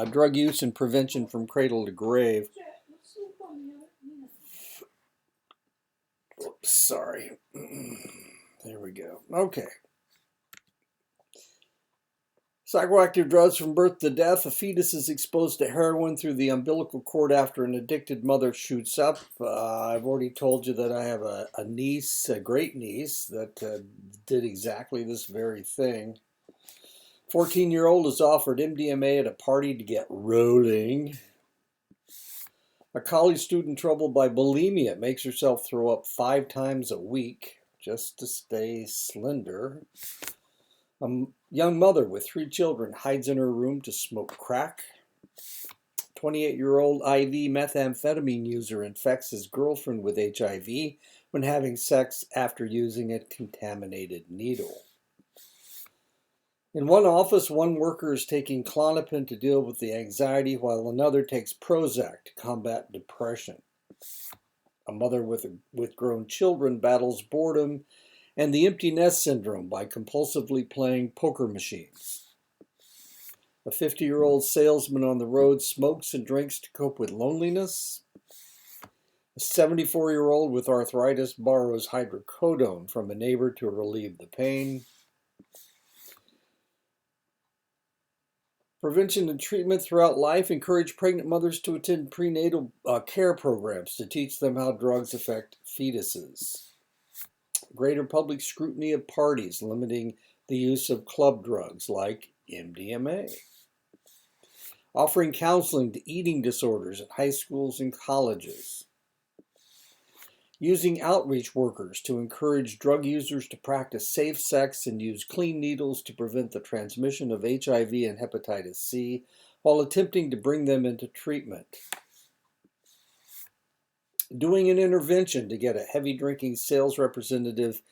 Drug use and prevention from cradle to grave. Oops, sorry. There we go. Okay. Psychoactive drugs from birth to death. A fetus is exposed to heroin through the umbilical cord after an addicted mother shoots up. I've already told you that I have a niece, a great niece, that did exactly this very thing. 14-year-old is offered MDMA at a party to get rolling. A college student troubled by bulimia makes herself throw up 5 times a week just to stay slender. A young mother with 3 children hides in her room to smoke crack. 28-year-old IV methamphetamine user infects his girlfriend with HIV when having sex after using a contaminated needle. In one office, one worker is taking Klonopin to deal with the anxiety while another takes Prozac to combat depression. A mother with grown children battles boredom and the empty nest syndrome by compulsively playing poker machines. A 50-year-old salesman on the road smokes and drinks to cope with loneliness. A 74-year-old with arthritis borrows hydrocodone from a neighbor to relieve the pain. Prevention and treatment throughout life. Encourage pregnant mothers to attend prenatal care programs to teach them how drugs affect fetuses. Greater public scrutiny of parties, limiting the use of club drugs like MDMA. Offering counseling to eating disorders at high schools and colleges. Using outreach workers to encourage drug users to practice safe sex and use clean needles to prevent the transmission of HIV and hepatitis C while attempting to bring them into treatment. Doing an intervention to get a heavy drinking sales representative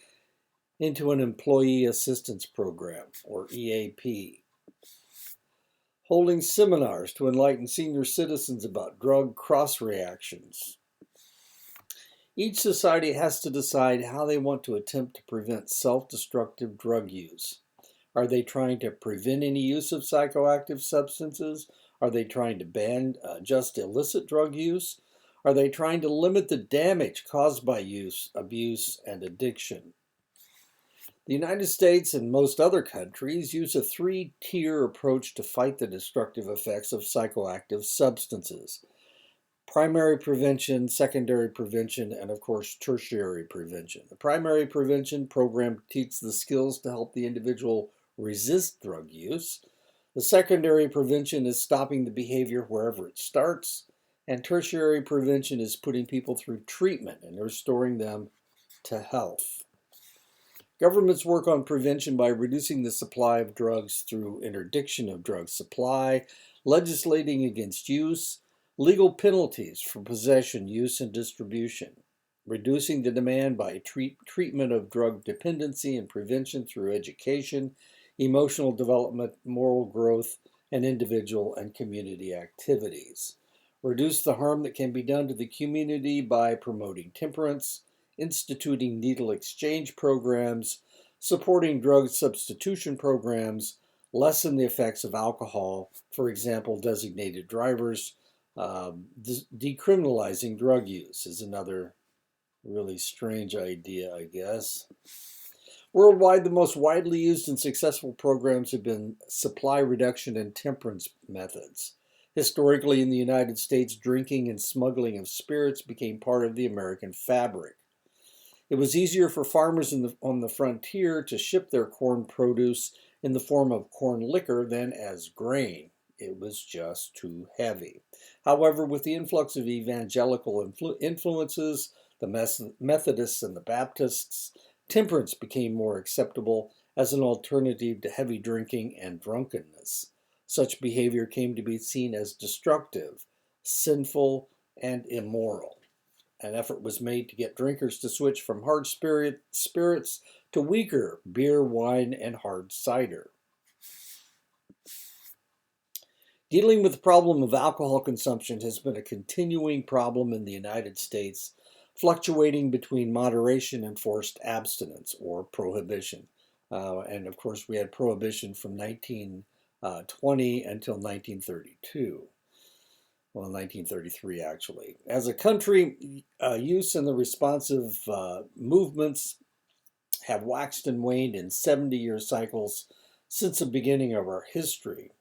into an employee assistance program, or EAP. Holding seminars to enlighten senior citizens about drug cross reactions. Each society has to decide how they want to attempt to prevent self-destructive drug use. Are they trying to prevent any use of psychoactive substances? Are they trying to ban just illicit drug use? Are they trying to limit the damage caused by use, abuse, and addiction? The United States and most other countries use a 3-tier approach to fight the destructive effects of psychoactive substances. Primary prevention, secondary prevention, and of course, tertiary prevention. The primary prevention program teaches the skills to help the individual resist drug use. The secondary prevention is stopping the behavior wherever it starts. And tertiary prevention is putting people through treatment and restoring them to health. Governments work on prevention by reducing the supply of drugs through interdiction of drug supply, legislating against use, legal penalties for possession, use, and distribution, reducing the demand by treatment of drug dependency and prevention through education, emotional development, moral growth, and individual and community activities. Reduce the harm that can be done to the community by promoting temperance, instituting needle exchange programs, supporting drug substitution programs, lessen the effects of alcohol, for example, designated drivers. Decriminalizing drug use is another really strange idea, I guess. Worldwide, the most widely used and successful programs have been supply reduction and temperance methods. Historically, in the United States, drinking and smuggling of spirits became part of the American fabric. It was easier for farmers on the frontier to ship their corn produce in the form of corn liquor than as grain. It was just too heavy. However, with the influx of evangelical influences, the Methodists and the Baptists, temperance became more acceptable as an alternative to heavy drinking and drunkenness. Such behavior came to be seen as destructive, sinful, and immoral. An effort was made to get drinkers to switch from hard spirits to weaker beer, wine, and hard cider. Dealing with the problem of alcohol consumption has been a continuing problem in the United States, fluctuating between moderation and forced abstinence, or prohibition. And of course, we had prohibition from 19 1920 until 1932. Well, 1933 actually. As a country, use and the responsive movements have waxed and waned in 70-year cycles since the beginning of our history.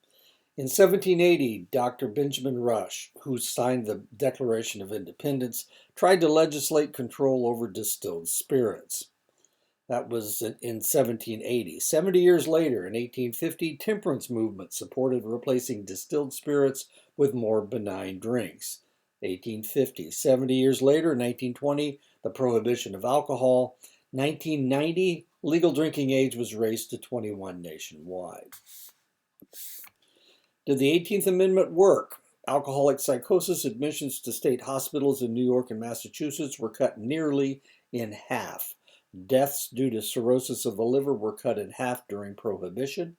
In 1780, Dr. Benjamin Rush, who signed the Declaration of Independence, tried to legislate control over distilled spirits. That was in 1780. 70 years later, in 1850, temperance movement supported replacing distilled spirits with more benign drinks. 1850. 70 years later, in 1920, the prohibition of alcohol. 1990, legal drinking age was raised to 21 nationwide. Did the 18th Amendment work? Alcoholic psychosis admissions to state hospitals in New York and Massachusetts were cut nearly in half. Deaths due to cirrhosis of the liver were cut in half during Prohibition.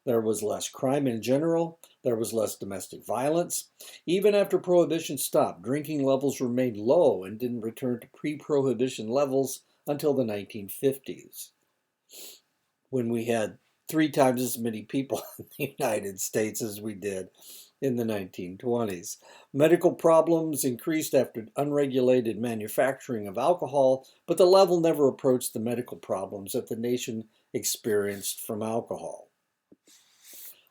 There was less crime in general. There was less domestic violence. Even after Prohibition stopped, drinking levels remained low and didn't return to pre-Prohibition levels until the 1950s, when we had 3 times as many people in the United States as we did in the 1920s. Medical problems increased after unregulated manufacturing of alcohol, but the level never approached the medical problems that the nation experienced from alcohol.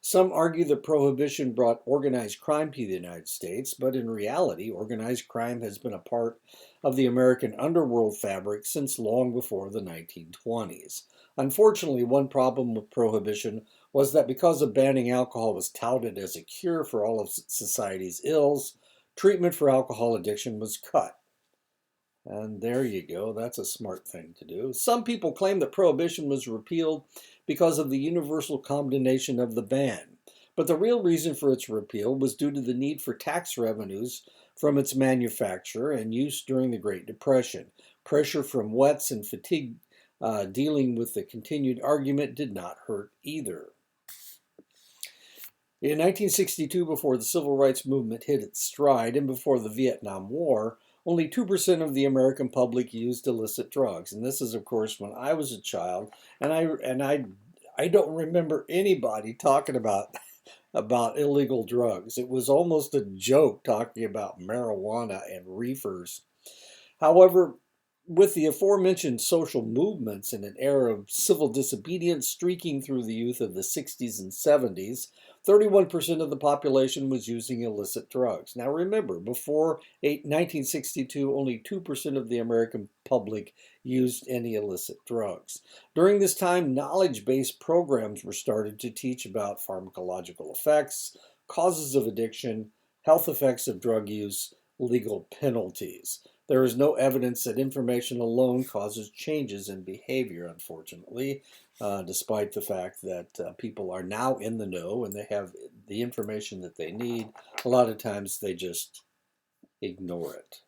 Some argue that Prohibition brought organized crime to the United States, but in reality, organized crime has been a part of the American underworld fabric since long before the 1920s. Unfortunately, one problem with Prohibition was that because of banning alcohol was touted as a cure for all of society's ills, treatment for alcohol addiction was cut. And there you go, that's a smart thing to do. Some people claim that Prohibition was repealed because of the universal condemnation of the ban. But the real reason for its repeal was due to the need for tax revenues from its manufacture and use during the Great Depression. Pressure from wets and fatigue dealing with the continued argument did not hurt either. In 1962, before the Civil Rights Movement hit its stride and before the Vietnam War, only 2% of the American public used illicit drugs. And this is, of course, when I was a child, and I don't remember anybody talking about illegal drugs. It was almost a joke talking about marijuana and reefers. However, with the aforementioned social movements and an era of civil disobedience streaking through the youth of the 60s and 70s, 31% of the population was using illicit drugs. Now remember, before 1962, only 2% of the American public used any illicit drugs. During this time, knowledge-based programs were started to teach about pharmacological effects, causes of addiction, health effects of drug use, legal penalties. There is no evidence that information alone causes changes in behavior, unfortunately, despite the fact that people are now in the know and they have the information that they need. A lot of times they just ignore it.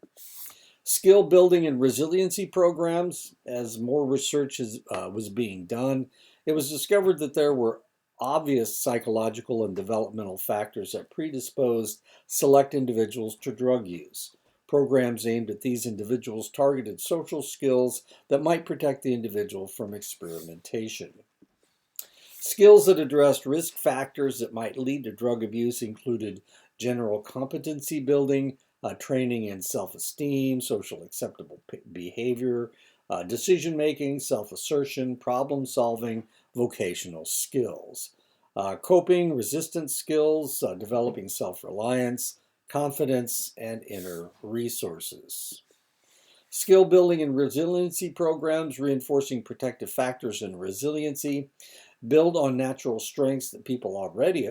Skill building and resiliency programs. As more research was being done, it was discovered that there were obvious psychological and developmental factors that predisposed select individuals to drug use. Programs aimed at these individuals targeted social skills that might protect the individual from experimentation. Skills that addressed risk factors that might lead to drug abuse included general competency building, training in self-esteem, social acceptable behavior, decision-making, self-assertion, problem-solving, vocational skills. Coping, resistance skills, developing self-reliance, confidence, and inner resources. Skill building and resiliency programs reinforcing protective factors and resiliency build on natural strengths that people already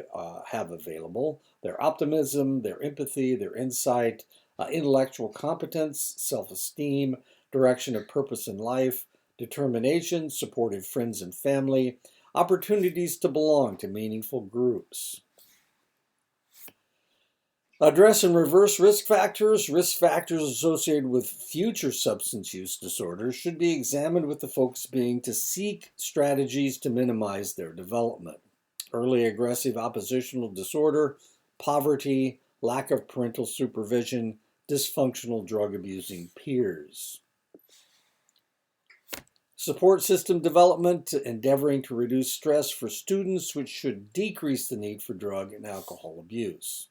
have available: their optimism, their empathy, their insight, intellectual competence, self-esteem, direction of purpose in life, determination, supportive friends and family, opportunities to belong to meaningful groups. Address and reverse risk factors. Risk factors associated with future substance use disorders should be examined with the focus being to seek strategies to minimize their development. Early aggressive oppositional disorder, poverty, lack of parental supervision, dysfunctional drug abusing peers. Support system development, endeavoring to reduce stress for students, which should decrease the need for drug and alcohol abuse.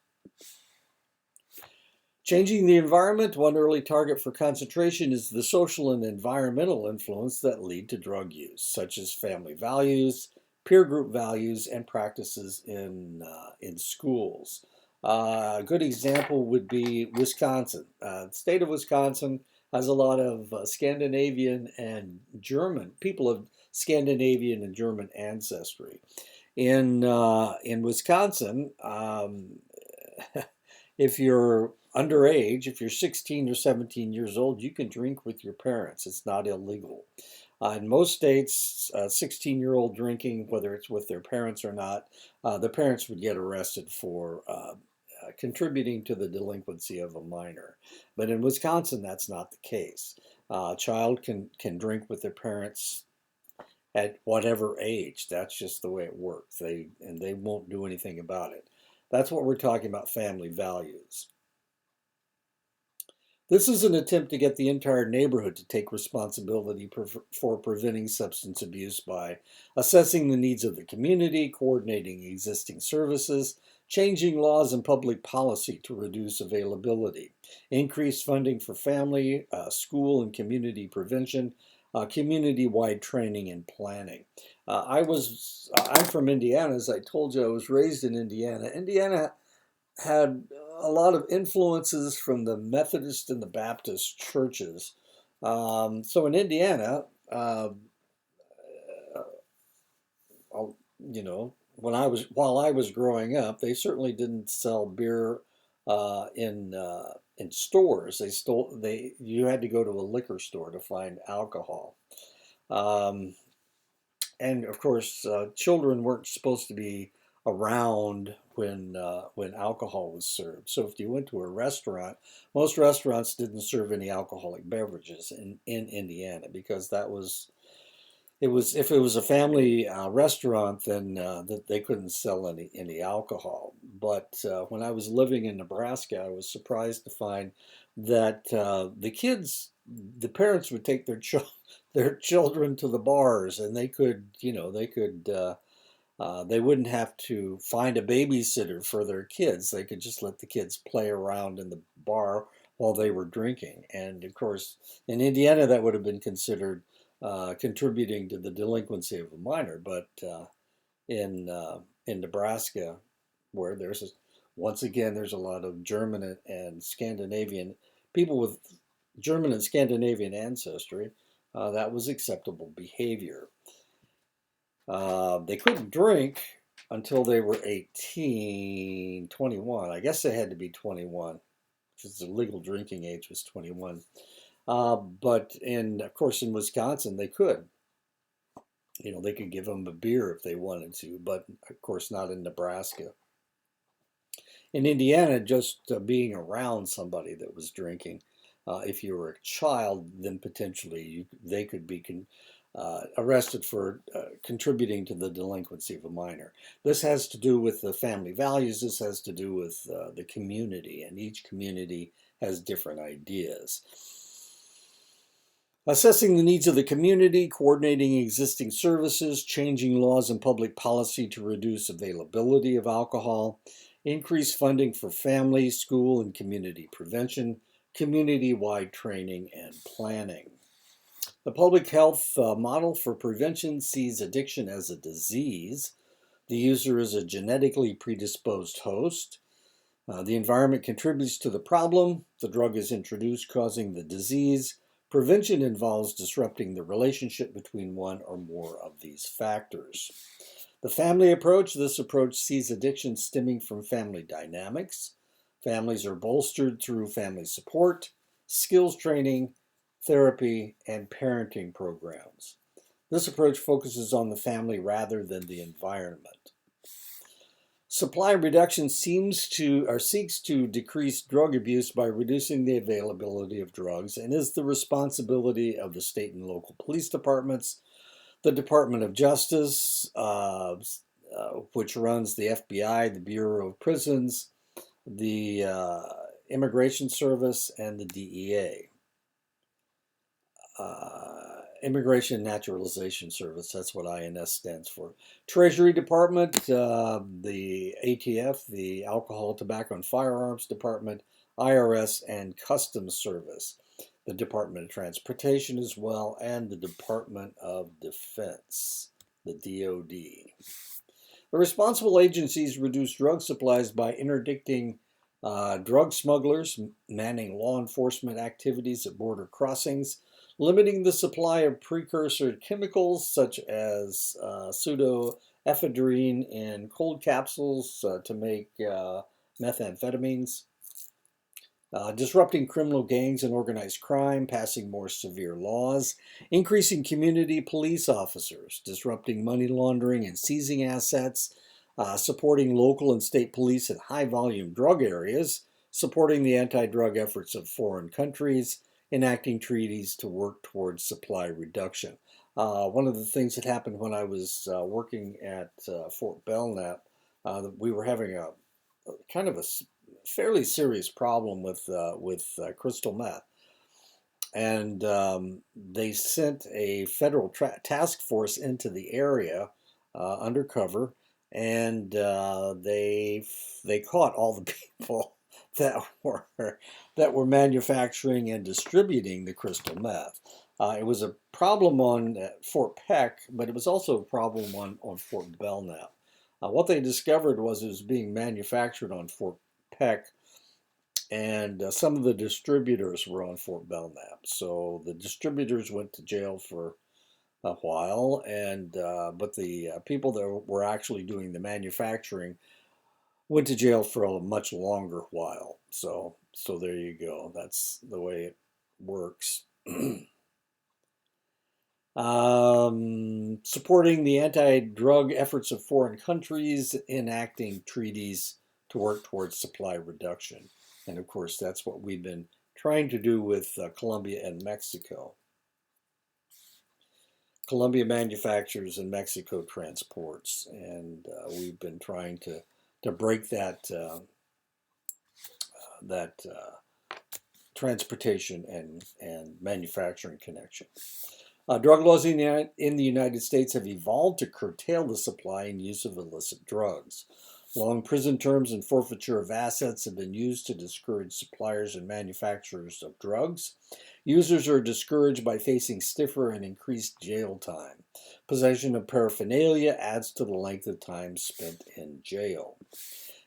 Changing the environment, one early target for concentration is the social and environmental influence that lead to drug use, such as family values, peer group values, and practices in schools. A good example would be Wisconsin. The state of Wisconsin has a lot of Scandinavian and German people of Scandinavian and German ancestry. In Wisconsin, if you're underage, if you're 16 or 17 years old, you can drink with your parents. It's not illegal. In most states, 16-year-old drinking, whether it's with their parents or not, the parents would get arrested for contributing to the delinquency of a minor. But in Wisconsin, that's not the case. A child can drink with their parents at whatever age. That's just the way it works. They won't do anything about it. That's what we're talking about, family values. This is an attempt to get the entire neighborhood to take responsibility for preventing substance abuse by assessing the needs of the community, coordinating existing services, changing laws and public policy to reduce availability, increase funding for family, school, and community prevention, community-wide training and planning. I'm from Indiana. As I told you, I was raised in Indiana. Indiana had a lot of influences from the Methodist and the Baptist churches. So in Indiana, you know, while I was growing up, they certainly didn't sell beer in stores. You had to go to a liquor store to find alcohol. Um, and of course, children weren't supposed to be around when alcohol was served. So if you went to a restaurant, most restaurants didn't serve any alcoholic beverages in Indiana because that was it was if it was a family restaurant, then that they couldn't sell any alcohol. But when I was living in Nebraska, I was surprised to find that the parents would take their children to the bars, and they wouldn't have to find a babysitter for their kids. They could just let the kids play around in the bar while they were drinking. And of course, in Indiana, that would have been considered contributing to the delinquency of a minor. But in Nebraska, where once again, there's a lot of German and Scandinavian people with German and Scandinavian ancestry, that was acceptable behavior. They couldn't drink until they were 18, 21. I guess they had to be 21 because the legal drinking age was 21. But of course, in Wisconsin, they could. They could give them a beer if they wanted to, but of course, not in Nebraska. In Indiana, just being around somebody that was drinking, if you were a child, then potentially they could be arrested for contributing to the delinquency of a minor. This has to do with the family values. This has to do with the community, and each community has different ideas. Assessing the needs of the community, coordinating existing services, changing laws and public policy to reduce availability of alcohol, increase funding for family, school, and community prevention, community-wide training and planning. The public health model for prevention sees addiction as a disease. The user is a genetically predisposed host. The environment contributes to the problem. The drug is introduced, causing the disease. Prevention involves disrupting the relationship between one or more of these factors. The family approach. This approach sees addiction stemming from family dynamics. Families are bolstered through family support, skills training, therapy, and parenting programs. This approach focuses on the family rather than the environment. Supply reduction seeks to decrease drug abuse by reducing the availability of drugs and is the responsibility of the state and local police departments, the Department of Justice, which runs the FBI, the Bureau of Prisons, the Immigration Service, and the DEA. Immigration and Naturalization Service, that's what INS stands for. Treasury Department, the ATF, the Alcohol, Tobacco, and Firearms Department, IRS, and Customs Service. The Department of Transportation as well, and the Department of Defense, the DoD. The responsible agencies reduce drug supplies by interdicting drug smugglers, manning law enforcement activities at border crossings, limiting the supply of precursor chemicals such as pseudoephedrine in cold capsules to make methamphetamines, disrupting criminal gangs and organized crime, passing more severe laws, increasing community police officers, disrupting money laundering and seizing assets, supporting local and state police in high-volume drug areas, supporting the anti-drug efforts of foreign countries, enacting treaties to work towards supply reduction. One of the things that happened when I was working at Fort Belknap, we were having a kind of a fairly serious problem with crystal meth, and they sent a federal task force into the area undercover, and they caught all the people that were manufacturing and distributing the crystal meth. It was a problem on Fort Peck, but it was also a problem on Fort Belknap. What they discovered was it was being manufactured on Fort Peck, and some of the distributors were on Fort Belknap. So the distributors went to jail for a while, and but the people that were actually doing the manufacturing went to jail for a much longer while. So there you go. That's the way it works. Supporting the anti-drug efforts of foreign countries, enacting treaties to work towards supply reduction. And of course, that's what we've been trying to do with Colombia and Mexico. Colombia manufactures and Mexico transports, and we've been trying to break that transportation and manufacturing connection. Drug laws in the United States have evolved to curtail the supply and use of illicit drugs. Long prison terms and forfeiture of assets have been used to discourage suppliers and manufacturers of drugs. Users are discouraged by facing stiffer and increased jail time. Possession of paraphernalia adds to the length of time spent in jail.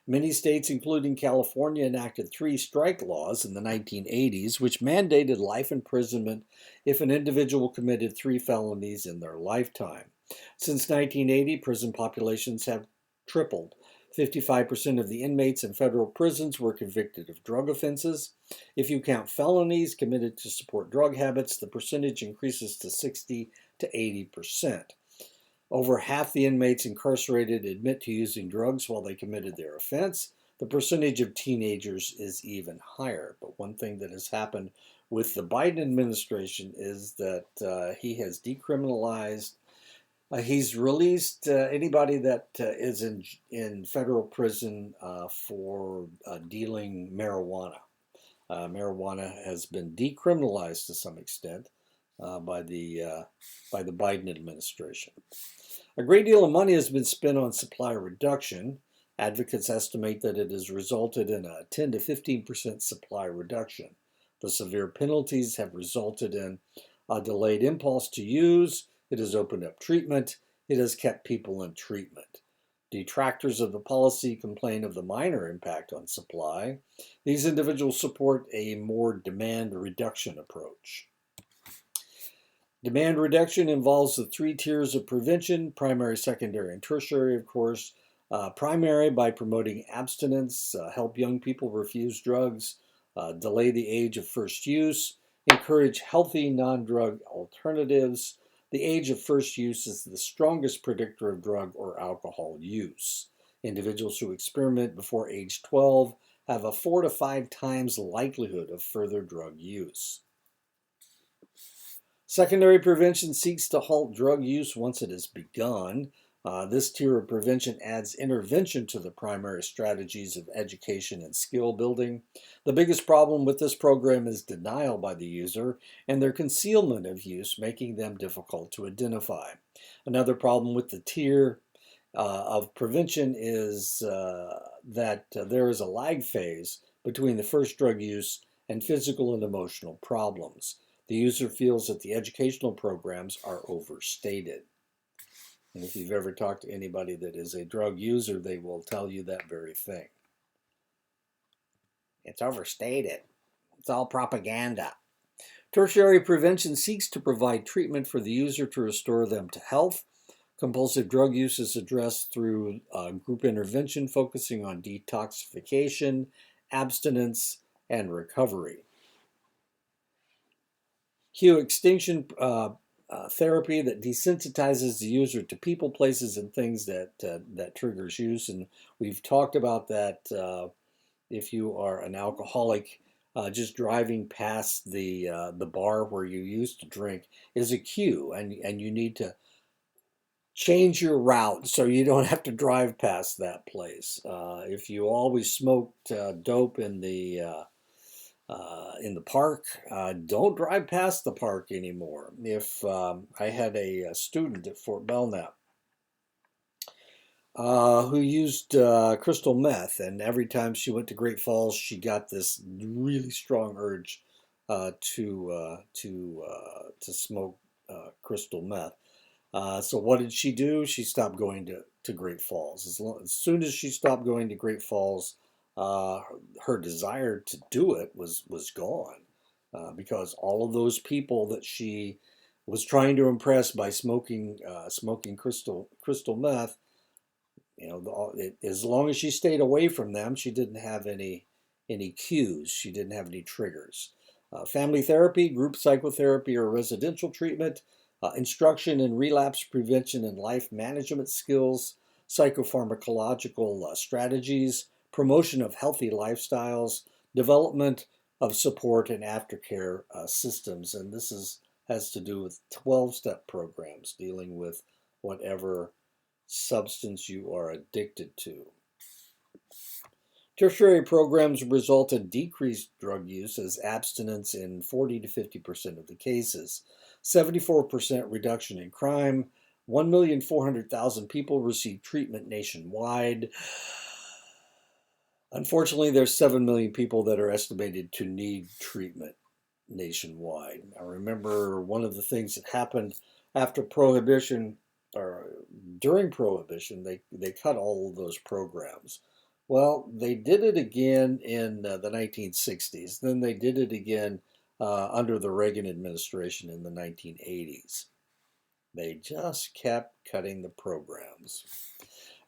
Many states, including California, enacted 3 strike laws in the 1980s, which mandated life imprisonment if an individual committed 3 felonies in their lifetime. Since 1980, prison populations have tripled. 55% of the inmates in federal prisons were convicted of drug offenses. If you count felonies committed to support drug habits, the percentage increases to 60 to 80%. Over half the inmates incarcerated admit to using drugs while they committed their offense. The percentage of teenagers is even higher. But one thing that has happened with the Biden administration is that he has decriminalized. He's released anybody that is in federal prison for dealing marijuana. Marijuana has been decriminalized to some extent by the Biden administration. A great deal of money has been spent on supply reduction. Advocates estimate that it has resulted in a 10 to 15% supply reduction. The severe penalties have resulted in a delayed impulse to use. It has opened up treatment. It has kept people in treatment. Detractors of the policy complain of the minor impact on supply. These individuals support a more demand reduction approach. Demand reduction involves the 3 tiers of prevention: primary, secondary, and tertiary, of course. Primary, by promoting abstinence, help young people refuse drugs, delay the age of first use, encourage healthy non-drug alternatives. The age of first use is the strongest predictor of drug or alcohol use. Individuals who experiment before age 12 have a 4 to 5 times likelihood of further drug use. Secondary prevention seeks to halt drug use once it has begun. This tier of prevention adds intervention to the primary strategies of education and skill building. The biggest problem with this program is denial by the user and their concealment of use, making them difficult to identify. Another problem with the tier of prevention is that there is a lag phase between the first drug use and physical and emotional problems. The user feels that the educational programs are overstated. And if you've ever talked to anybody that is a drug user, they will tell you that very thing. It's overstated. It's all propaganda. Tertiary prevention seeks to provide treatment for the user to restore them to health. Compulsive drug use is addressed through group intervention focusing on detoxification, abstinence, and recovery. Cue extinction therapy that desensitizes the user to people, places, and things that triggers use. And we've talked about that. If you are an alcoholic, just driving past the bar where you used to drink is a cue, and you need to change your route so you don't have to drive past that place. If you always smoked dope in the park, don't drive past the park anymore. If I had a student at Fort Belknap who used crystal meth, and every time she went to Great Falls, she got this really strong urge to smoke crystal meth. So what did she do? She stopped going to Great Falls. As soon as she stopped going to Great Falls, her desire to do it was gone, because all of those people that she was trying to impress by smoking crystal meth, as long as she stayed away from them, she didn't have any cues. She didn't have any triggers. Family therapy, group psychotherapy, or residential treatment, instruction in relapse prevention and life management skills, psychopharmacological strategies, promotion of healthy lifestyles, development of support and aftercare systems. And has to do with 12-step programs dealing with whatever substance you are addicted to. Tertiary programs result in decreased drug use as abstinence in 40 to 50% of the cases, 74% reduction in crime, 1,400,000 people receive treatment nationwide. Unfortunately, there's 7 million people that are estimated to need treatment nationwide. I remember one of the things that happened after Prohibition, or during Prohibition, they cut all of those programs. Well, they did it again in the 1960s. Then they did it again under the Reagan administration in the 1980s. They just kept cutting the programs.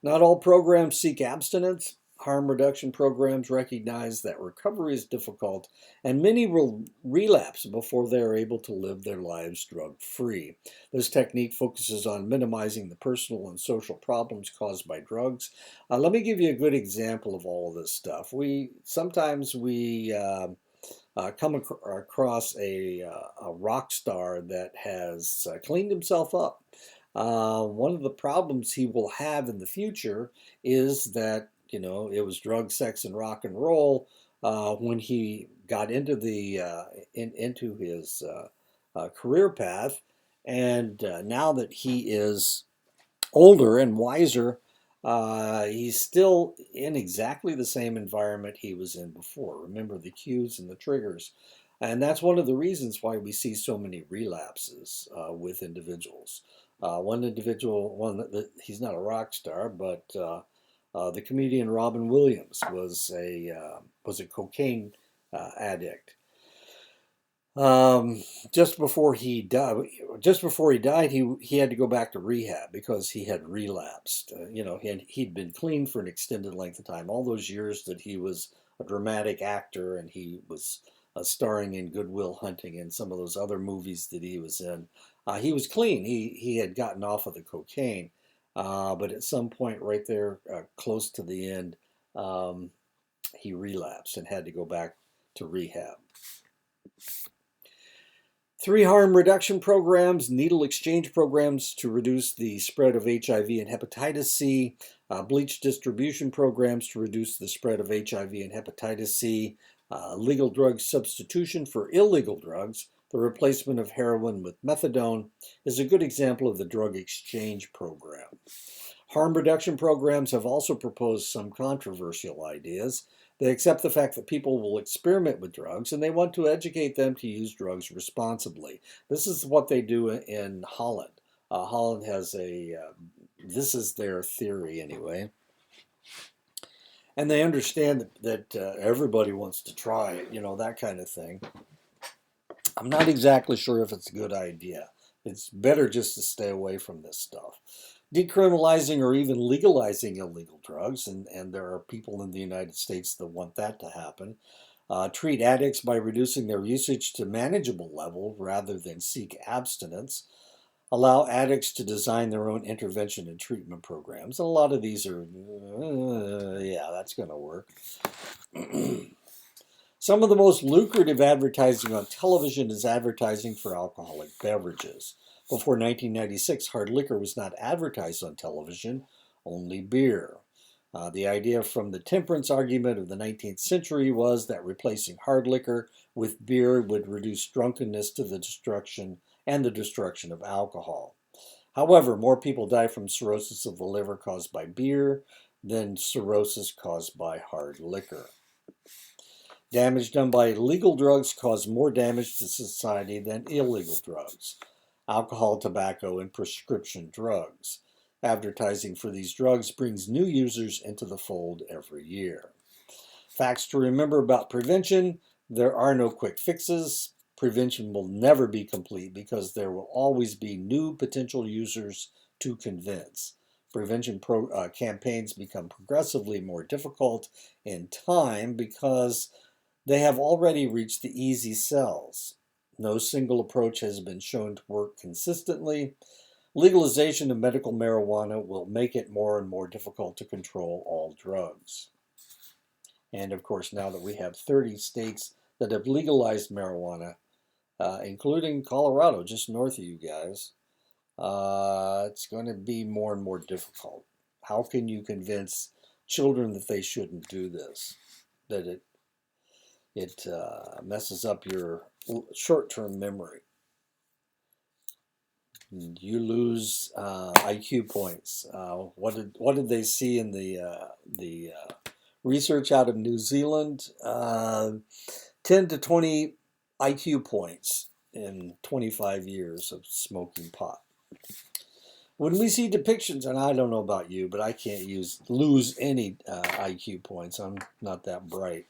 Not all programs seek abstinence. Harm reduction programs recognize that recovery is difficult, and many will relapse before they are able to live their lives drug-free. This technique focuses on minimizing the personal and social problems caused by drugs. Let me give you a good example of all of this stuff. Sometimes we come across a rock star that has cleaned himself up. One of the problems he will have in the future is that it was drug, sex, and rock and roll when he got into into his career path, and now that he is older and wiser, he's still in exactly the same environment he was in before. Remember the cues and the triggers, and that's one of the reasons why we see so many relapses with individuals. One individual, he's not a rock star, but the comedian Robin Williams was a cocaine addict. Just before he died, he had to go back to rehab because he had relapsed. He'd been clean for an extended length of time. All those years that he was a dramatic actor and he was starring in Good Will Hunting and some of those other movies that he was in, he was clean. He had gotten off of the cocaine. But at some point right there, close to the end, he relapsed and had to go back to rehab. 3 harm reduction programs, needle exchange programs to reduce the spread of HIV and hepatitis C, bleach distribution programs to reduce the spread of HIV and hepatitis C, legal drug substitution for illegal drugs, the replacement of heroin with methadone is a good example of the drug exchange program. Harm reduction programs have also proposed some controversial ideas. They accept the fact that people will experiment with drugs and they want to educate them to use drugs responsibly. This is what they do in Holland. Holland has this is their theory anyway. And they understand that everybody wants to try it, that kind of thing. I'm not exactly sure if it's a good idea. It's better just to stay away from this stuff. Decriminalizing or even legalizing illegal drugs, and there are people in the United States that want that to happen. Treat addicts by reducing their usage to manageable level rather than seek abstinence. Allow addicts to design their own intervention and treatment programs. And a lot of these are, yeah, that's going to work. Some of the most lucrative advertising on television is advertising for alcoholic beverages. Before 1996, hard liquor was not advertised on television, only beer. The idea from the temperance argument of the 19th century was that replacing hard liquor with beer would reduce drunkenness to the destruction of alcohol. However, more people die from cirrhosis of the liver caused by beer than cirrhosis caused by hard liquor. Damage done by legal drugs cause more damage to society than illegal drugs. Alcohol, tobacco, and prescription drugs. Advertising for these drugs brings new users into the fold every year. Facts to remember about prevention: there are no quick fixes. Prevention will never be complete because there will always be new potential users to convince. Prevention campaigns become progressively more difficult in time because they have already reached the easy cells. No single approach has been shown to work consistently. Legalization of medical marijuana will make it more and more difficult to control all drugs. And of course, now that we have 30 states that have legalized marijuana, including Colorado, just north of you guys, it's going to be more and more difficult. How can you convince children that they shouldn't do this? That it messes up your short-term memory. You lose IQ points. What did they see in the research out of New Zealand? 10 to 20 IQ points in 25 years of smoking pot. When we see depictions, and I don't know about you, but I can't lose any IQ points. I'm not that bright.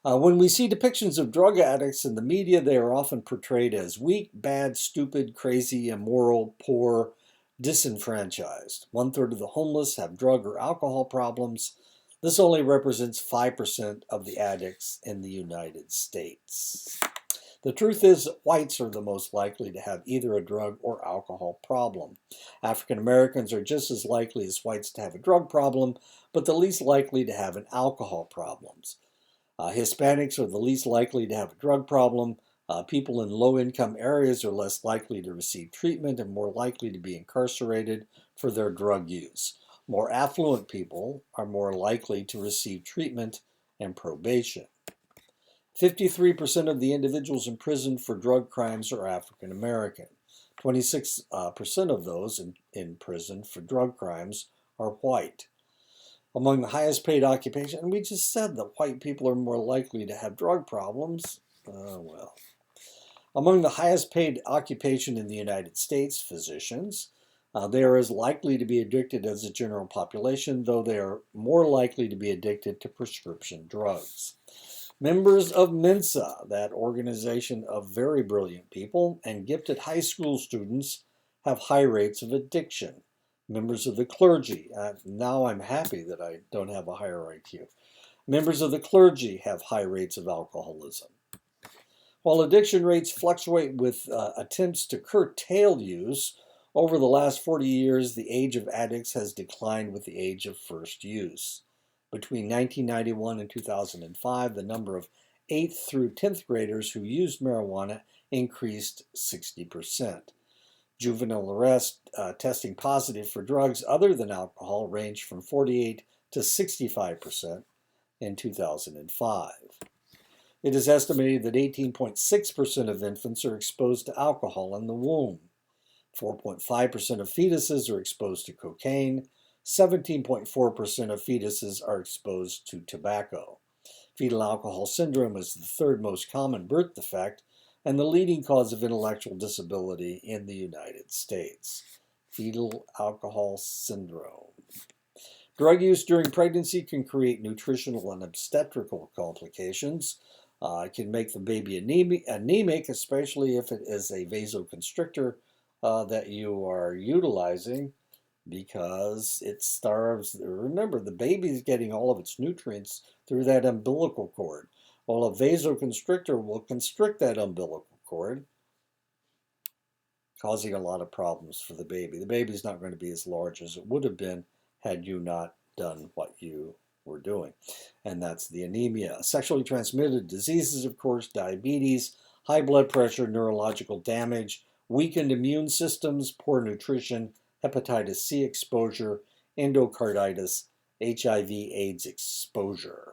When we see depictions of drug addicts in the media, they are often portrayed as weak, bad, stupid, crazy, immoral, poor, disenfranchised. 1/3 of the homeless have drug or alcohol problems. This only represents 5% of the addicts in the United States. The truth is that whites are the most likely to have either a drug or alcohol problem. African Americans are just as likely as whites to have a drug problem, but the least likely to have an alcohol problem. Hispanics are the least likely to have a drug problem. People in low-income areas are less likely to receive treatment and more likely to be incarcerated for their drug use. More affluent people are more likely to receive treatment and probation. 53% of the individuals in prison for drug crimes are African American. 26% of those in prison for drug crimes are white. Among the highest paid occupations, and we just said that white people are more likely to have drug problems. Among the highest paid occupation in the United States, physicians. They are as likely to be addicted as the general population, though they are more likely to be addicted to prescription drugs. Members of Mensa, that organization of very brilliant people, and gifted high school students have high rates of addiction. Members of the clergy, now I'm happy that I don't have a higher IQ. Members of the clergy have high rates of alcoholism. While addiction rates fluctuate with attempts to curtail use, over the last 40 years, the age of addicts has declined with the age of first use. Between 1991 and 2005, the number of 8th through 10th graders who used marijuana increased 60%. Juvenile arrest testing positive for drugs other than alcohol ranged from 48 to 65% in 2005. It is estimated that 18.6% of infants are exposed to alcohol in the womb. 4.5% of fetuses are exposed to cocaine. 17.4% of fetuses are exposed to tobacco. Fetal alcohol syndrome is the third most common birth defect and the leading cause of intellectual disability in the United States. Fetal alcohol syndrome. Drug use during pregnancy can create nutritional and obstetrical complications. It can make the baby anemic, especially if it is a vasoconstrictor that you are utilizing, because it starves. Remember, the baby is getting all of its nutrients through that umbilical cord. Well, a vasoconstrictor will constrict that umbilical cord, causing a lot of problems for the baby. The baby's not going to be as large as it would have been had you not done what you were doing. And that's the anemia. Sexually transmitted diseases, of course, diabetes, high blood pressure, neurological damage, weakened immune systems, poor nutrition, hepatitis C exposure, endocarditis, HIV/AIDS exposure.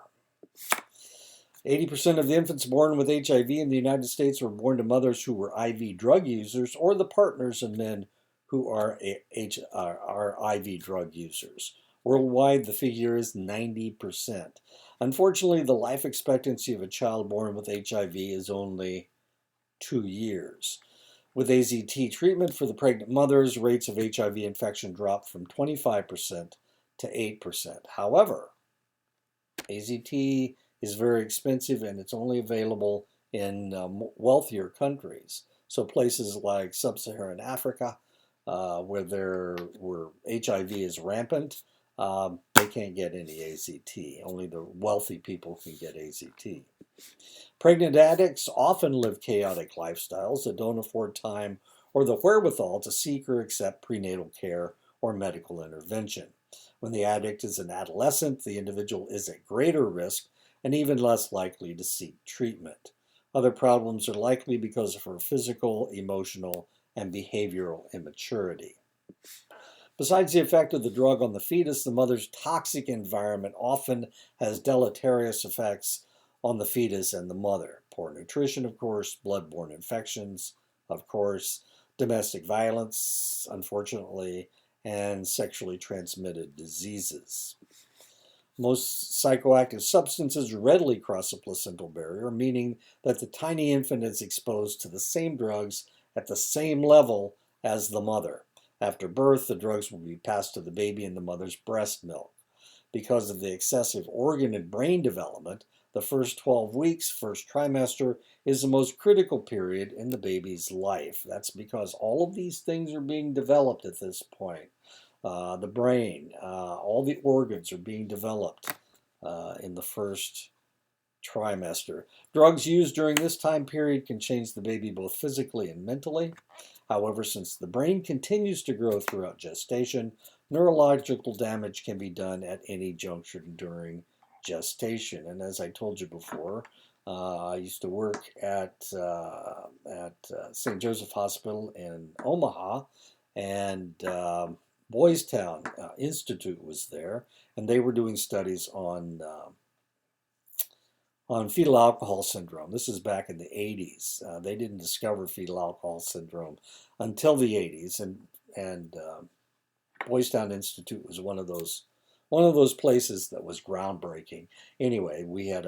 80% of the infants born with HIV in the United States were born to mothers who were IV drug users or the partners of men who are IV drug users. Worldwide, the figure is 90%. Unfortunately, the life expectancy of a child born with HIV is only 2 years. With AZT treatment for the pregnant mothers, rates of HIV infection dropped from 25% to 8%. However, AZT is very expensive and it's only available in wealthier countries. So places like sub-Saharan Africa, where HIV is rampant, they can't get any AZT. Only the wealthy people can get AZT. Pregnant addicts often live chaotic lifestyles that don't afford time or the wherewithal to seek or accept prenatal care or medical intervention. When the addict is an adolescent, the individual is at greater risk and even less likely to seek treatment. Other problems are likely because of her physical, emotional, and behavioral immaturity. Besides the effect of the drug on the fetus, the mother's toxic environment often has deleterious effects on the fetus and the mother. Poor nutrition, of course, blood-borne infections, of course, domestic violence, unfortunately, and sexually transmitted diseases. Most psychoactive substances readily cross the placental barrier, meaning that the tiny infant is exposed to the same drugs at the same level as the mother. After birth, the drugs will be passed to the baby in the mother's breast milk. Because of the excessive organ and brain development, the first 12 weeks, first trimester, is the most critical period in the baby's life. That's because all of these things are being developed at this point. The brain, all the organs are being developed in the first trimester. Drugs used during this time period can change the baby both physically and mentally. However, since the brain continues to grow throughout gestation, neurological damage can be done at any juncture during gestation. And as I told you before, I used to work at St. Joseph Hospital in Omaha, and Boys Town Institute was there, and they were doing studies on fetal alcohol syndrome. This is back in the 80s. They didn't discover fetal alcohol syndrome until the 80s, and Boys Town Institute was one of those places that was groundbreaking. Anyway, we had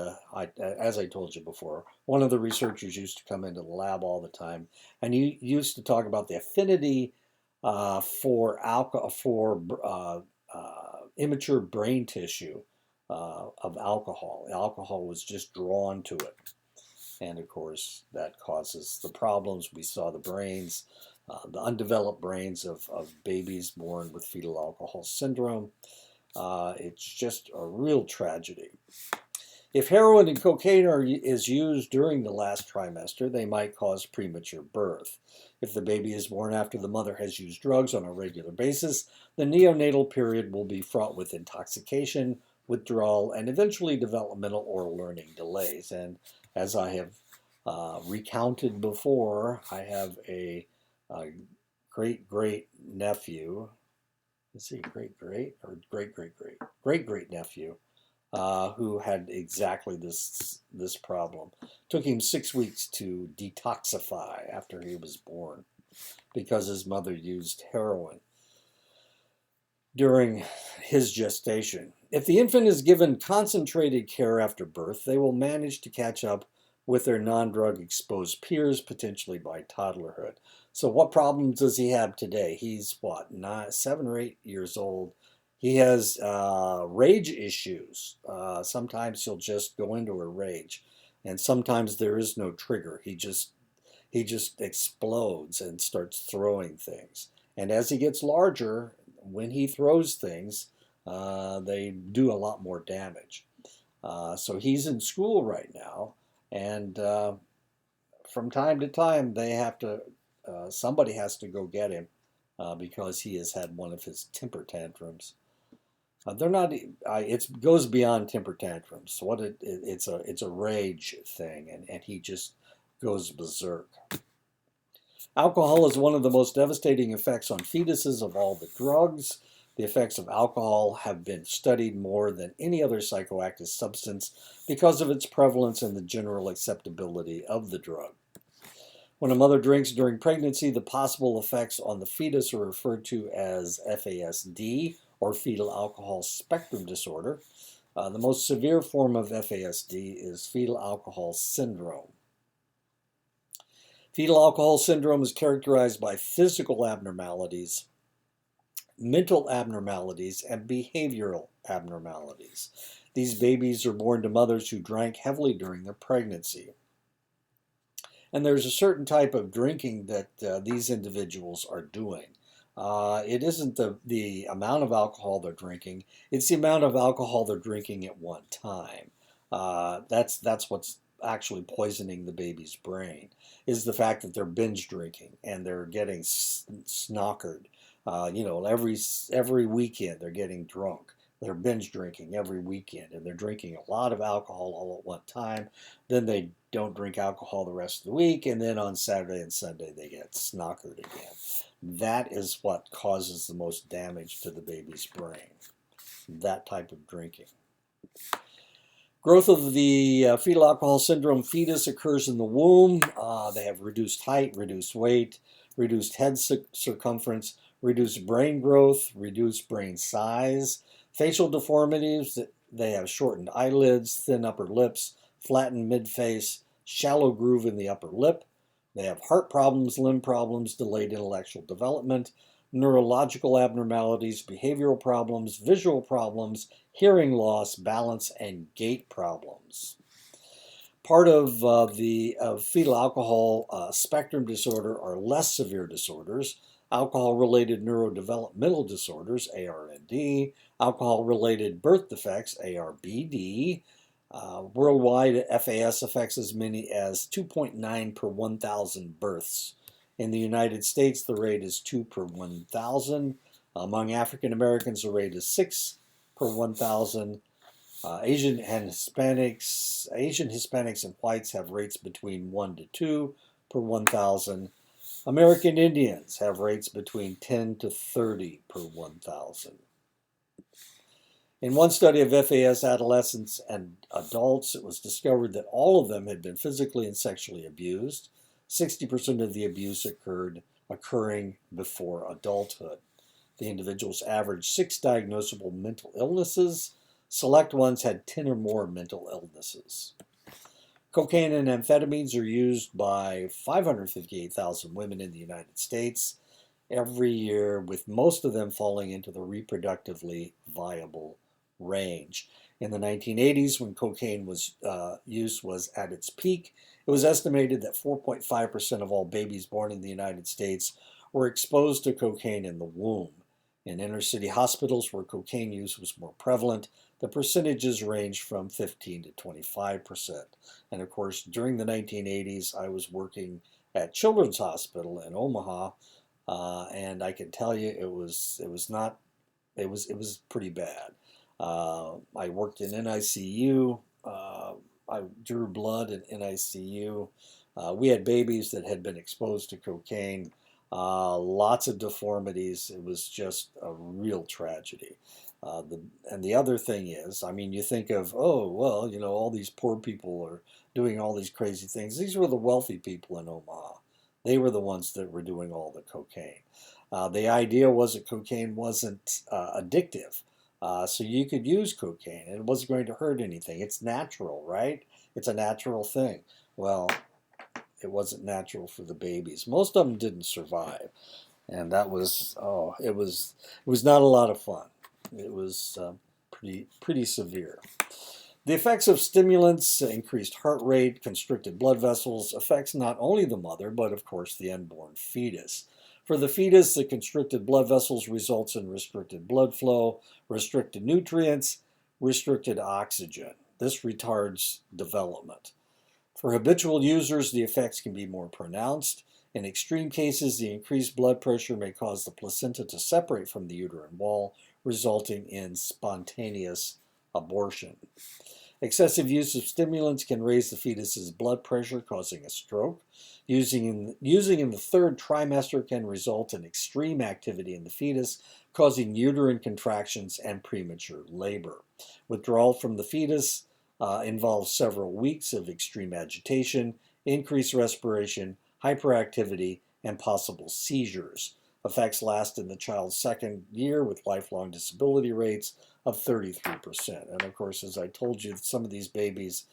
as I told you before, one of the researchers used to come into the lab all the time, and he used to talk about the affinity for immature brain tissue of alcohol. Alcohol was just drawn to it. And of course, that causes the problems. We saw the brains, the undeveloped brains of babies born with fetal alcohol syndrome. It's just a real tragedy. If heroin and cocaine is used during the last trimester, they might cause premature birth. If the baby is born after the mother has used drugs on a regular basis, the neonatal period will be fraught with intoxication, withdrawal, and eventually developmental or learning delays. And as I have recounted before. I have a great nephew. Let's see, great nephew who had exactly this problem. Took him 6 weeks to detoxify after he was born because his mother used heroin during his gestation. If the infant is given concentrated care after birth, they will manage to catch up with their non-drug exposed peers, potentially by toddlerhood. So what problems does he have today? He's what, 7 or 8 years old. He has rage issues. Sometimes he'll just go into a rage, and sometimes there is no trigger. He just explodes and starts throwing things. And as he gets larger, when he throws things, they do a lot more damage. So he's in school right now, and from time to time, they have to. Somebody has to go get him because he has had one of his temper tantrums. They're not. It goes beyond temper tantrums. It's a rage thing, and he just goes berserk. Alcohol is one of the most devastating effects on fetuses of all the drugs. The effects of alcohol have been studied more than any other psychoactive substance because of its prevalence and the general acceptability of the drug. When a mother drinks during pregnancy, the possible effects on the fetus are referred to as FASD, or fetal alcohol spectrum disorder. The most severe form of FASD is fetal alcohol syndrome. Fetal alcohol syndrome is characterized by physical abnormalities, mental abnormalities, and behavioral abnormalities. These babies are born to mothers who drank heavily during their pregnancy. And there's a certain type of drinking that these individuals are doing. It isn't the amount of alcohol they're drinking, it's the amount of alcohol they're drinking at one time. That's what's actually poisoning the baby's brain, is the fact that they're binge drinking and they're getting snockered. Every weekend they're getting drunk. They're binge drinking every weekend, and they're drinking a lot of alcohol all at one time. Then they don't drink alcohol the rest of the week, and then on Saturday and Sunday they get snockered again. That is what causes the most damage to the baby's brain, that type of drinking. Growth of the fetal alcohol syndrome fetus occurs in the womb. They have reduced height, reduced weight, reduced head circumference, reduced brain growth, reduced brain size, facial deformities. They have shortened eyelids, thin upper lips, flattened midface, shallow groove in the upper lip. They have heart problems, limb problems, delayed intellectual development, neurological abnormalities, behavioral problems, visual problems, hearing loss, balance, and gait problems. Part of the fetal alcohol spectrum disorder are less severe disorders: alcohol-related neurodevelopmental disorders, ARND, alcohol-related birth defects, ARBD. Worldwide, FAS affects as many as 2.9 per 1,000 births. In the United States, the rate is 2 per 1,000. Among African Americans, the rate is 6 per 1,000. Asian Hispanics and whites have rates between 1 to 2 per 1,000. American Indians have rates between 10 to 30 per 1,000. In one study of FAS adolescents and adults, it was discovered that all of them had been physically and sexually abused. 60% of the abuse occurring before adulthood. The individuals averaged 6 diagnosable mental illnesses. Select ones had 10 or more mental illnesses. Cocaine and amphetamines are used by 558,000 women in the United States every year, with most of them falling into the reproductively viable range. In the 1980s, when cocaine use was at its peak, it was estimated that 4.5% of all babies born in the United States were exposed to cocaine in the womb. In inner city hospitals where cocaine use was more prevalent, the percentages ranged from 15 to 25%. And of course, during the 1980s, I was working at Children's Hospital in Omaha, and I can tell you it was pretty bad. I worked in NICU I drew blood in NICU. We had babies that had been exposed to cocaine, lots of deformities. It was just a real tragedy. And the other thing is, I mean, you think of, oh, well, all these poor people are doing all these crazy things. These were the wealthy people in Omaha. They were the ones that were doing all the cocaine. The idea was that cocaine wasn't addictive. So you could use cocaine and it wasn't going to hurt anything. It's natural, right? It's a natural thing. Well, it wasn't natural for the babies. Most of them didn't survive, and that was it was not a lot of fun. It was pretty severe. The effects of stimulants, increased heart rate, constricted blood vessels, affects not only the mother, but of course the unborn fetus. For the fetus, the constricted blood vessels results in restricted blood flow, restricted nutrients, restricted oxygen. This retards development. For habitual users, the effects can be more pronounced. In extreme cases, the increased blood pressure may cause the placenta to separate from the uterine wall, resulting in spontaneous abortion. Excessive use of stimulants can raise the fetus's blood pressure, causing a stroke. Using in the third trimester can result in extreme activity in the fetus, causing uterine contractions and premature labor. Withdrawal from the fetus involves several weeks of extreme agitation, increased respiration, hyperactivity, and possible seizures. Effects last in the child's second year with lifelong disability rates of 33%. And of course, as I told you, some of these babies,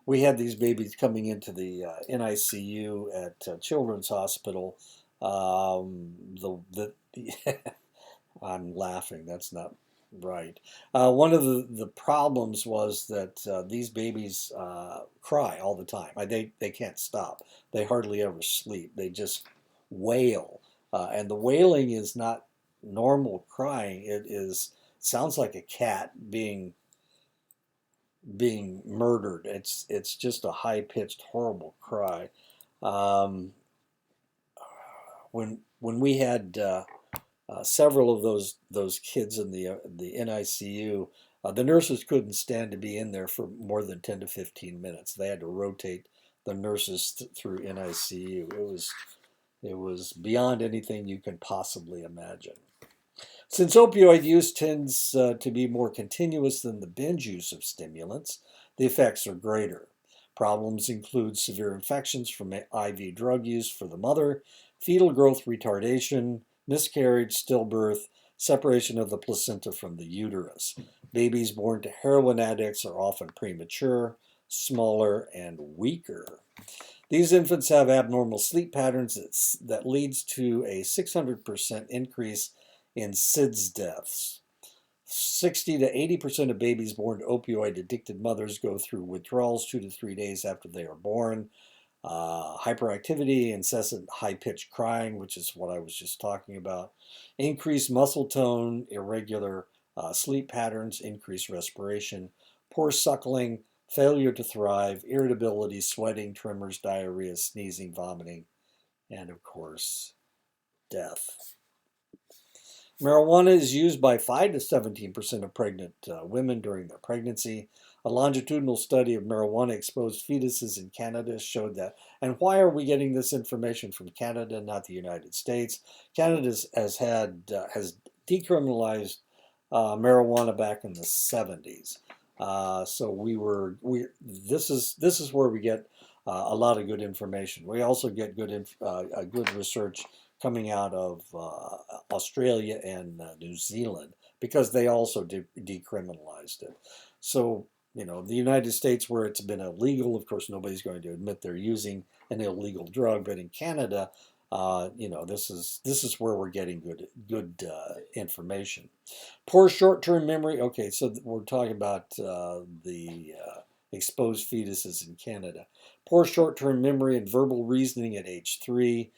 we had these babies coming into the NICU at Children's Hospital. I'm laughing. That's not right. One of the problems was that these babies cry all the time. They can't stop. They hardly ever sleep. They just wail. And the wailing is not normal crying. Sounds like a cat being murdered. It's just a high pitched, horrible cry. Um, when we had several of those kids in the NICU, the nurses couldn't stand to be in there for more than 10 to 15 minutes. They had to rotate the nurses through NICU. It was beyond anything you can possibly imagine. Since opioid use tends to be more continuous than the binge use of stimulants, the effects are greater. Problems include severe infections from IV drug use for the mother, fetal growth retardation, miscarriage, stillbirth, separation of the placenta from the uterus. Babies born to heroin addicts are often premature, smaller, and weaker. These infants have abnormal sleep patterns that leads to a 600% increase in SIDS deaths. 60 to 80% of babies born to opioid addicted mothers go through withdrawals 2 to 3 days after they are born. Hyperactivity, incessant high pitched crying, which is what I was just talking about, increased muscle tone, irregular sleep patterns, increased respiration, poor suckling, failure to thrive, irritability, sweating, tremors, diarrhea, sneezing, vomiting, and of course, death. Marijuana is used by 5 to 17% of pregnant women during their pregnancy. A longitudinal study of marijuana exposed fetuses in Canada showed that. And why are we getting this information from Canada, not the United States? Canada has decriminalized marijuana back in the 70s. So this is where we get a lot of good information. We also get good research coming out of Australia and New Zealand because they also decriminalized it. So, the United States, where it's been illegal, of course, nobody's going to admit they're using an illegal drug. But in Canada, this is where we're getting good information. Poor short-term memory. Okay, so we're talking about the exposed fetuses in Canada. Poor short-term memory and verbal reasoning at age 3.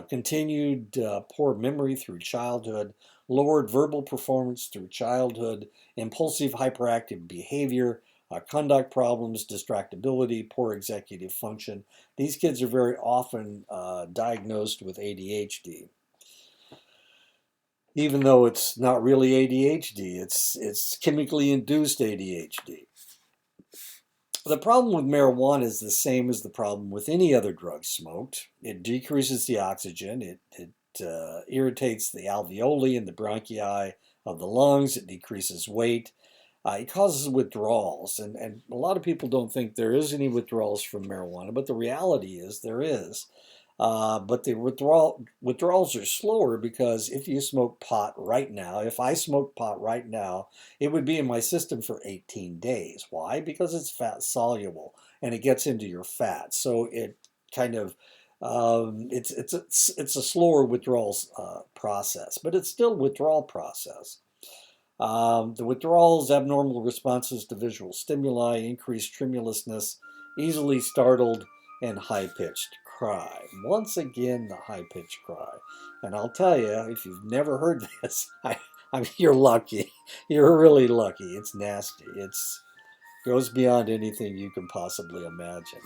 Continued poor memory through childhood, lowered verbal performance through childhood, impulsive hyperactive behavior, conduct problems, distractibility, poor executive function. These kids are very often diagnosed with ADHD. Even though it's not really ADHD, it's chemically induced ADHD. The problem with marijuana is the same as the problem with any other drug smoked. It decreases the oxygen. It irritates the alveoli and the bronchi of the lungs. It decreases weight. It causes withdrawals, and a lot of people don't think there is any withdrawals from marijuana, but the reality is there is. But the withdrawals are slower because if you smoke pot right now, if I smoke pot right now, it would be in my system for 18 days. Why? Because it's fat soluble and it gets into your fat. So it kind of it's a slower withdrawals process, but it's still withdrawal process. The withdrawals, abnormal responses to visual stimuli, increased tremulousness, easily startled, and high-pitched cry. Once again, the high-pitched cry. And I'll tell you, if you've never heard this, you're lucky. You're really lucky. It's nasty. It goes beyond anything you can possibly imagine.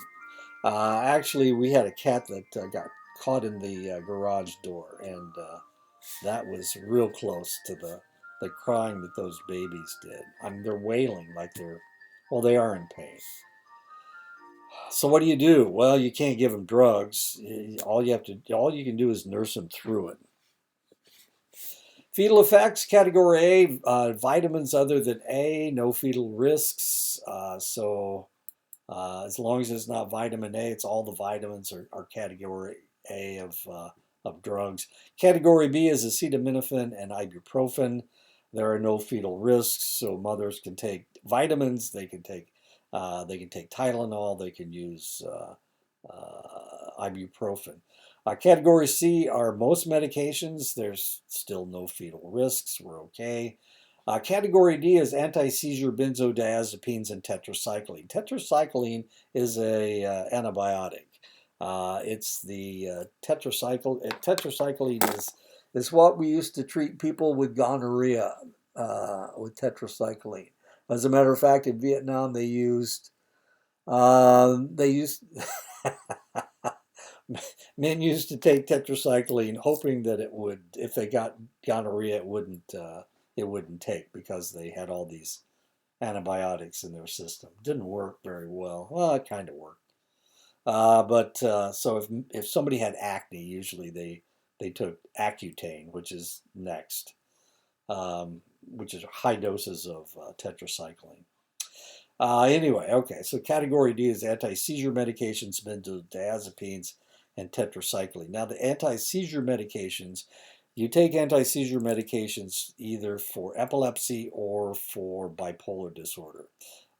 Actually, we had a cat that got caught in the garage door, and that was real close to the crying that those babies did. I mean, they're wailing like well, they are in pain. So what do you do? Well, you can't give them drugs. All you can do is nurse them through it. Fetal effects, category A, vitamins other than A, no fetal risks. As long as it's not vitamin A, it's all the vitamins are category A of drugs. Category B is acetaminophen and ibuprofen. There are no fetal risks, so mothers can take vitamins. They can take Tylenol. They can use ibuprofen. Category C are most medications. There's still no fetal risks. We're okay. Category D is anti-seizure benzodiazepines and tetracycline. Tetracycline is a antibiotic. It's the tetracycline is what we used to treat people with gonorrhea with tetracycline. As a matter of fact, in Vietnam they used men used to take tetracycline, hoping that it would, if they got gonorrhea, it wouldn't take because they had all these antibiotics in their system. Didn't work very well. Well, it kind of worked. So if somebody had acne, usually they took Accutane, which is next, which is high doses of tetracycline. Anyway, okay, so category D is anti-seizure medications, benzodiazepines, and tetracycline. Now, the anti-seizure medications, you take anti-seizure medications either for epilepsy or for bipolar disorder.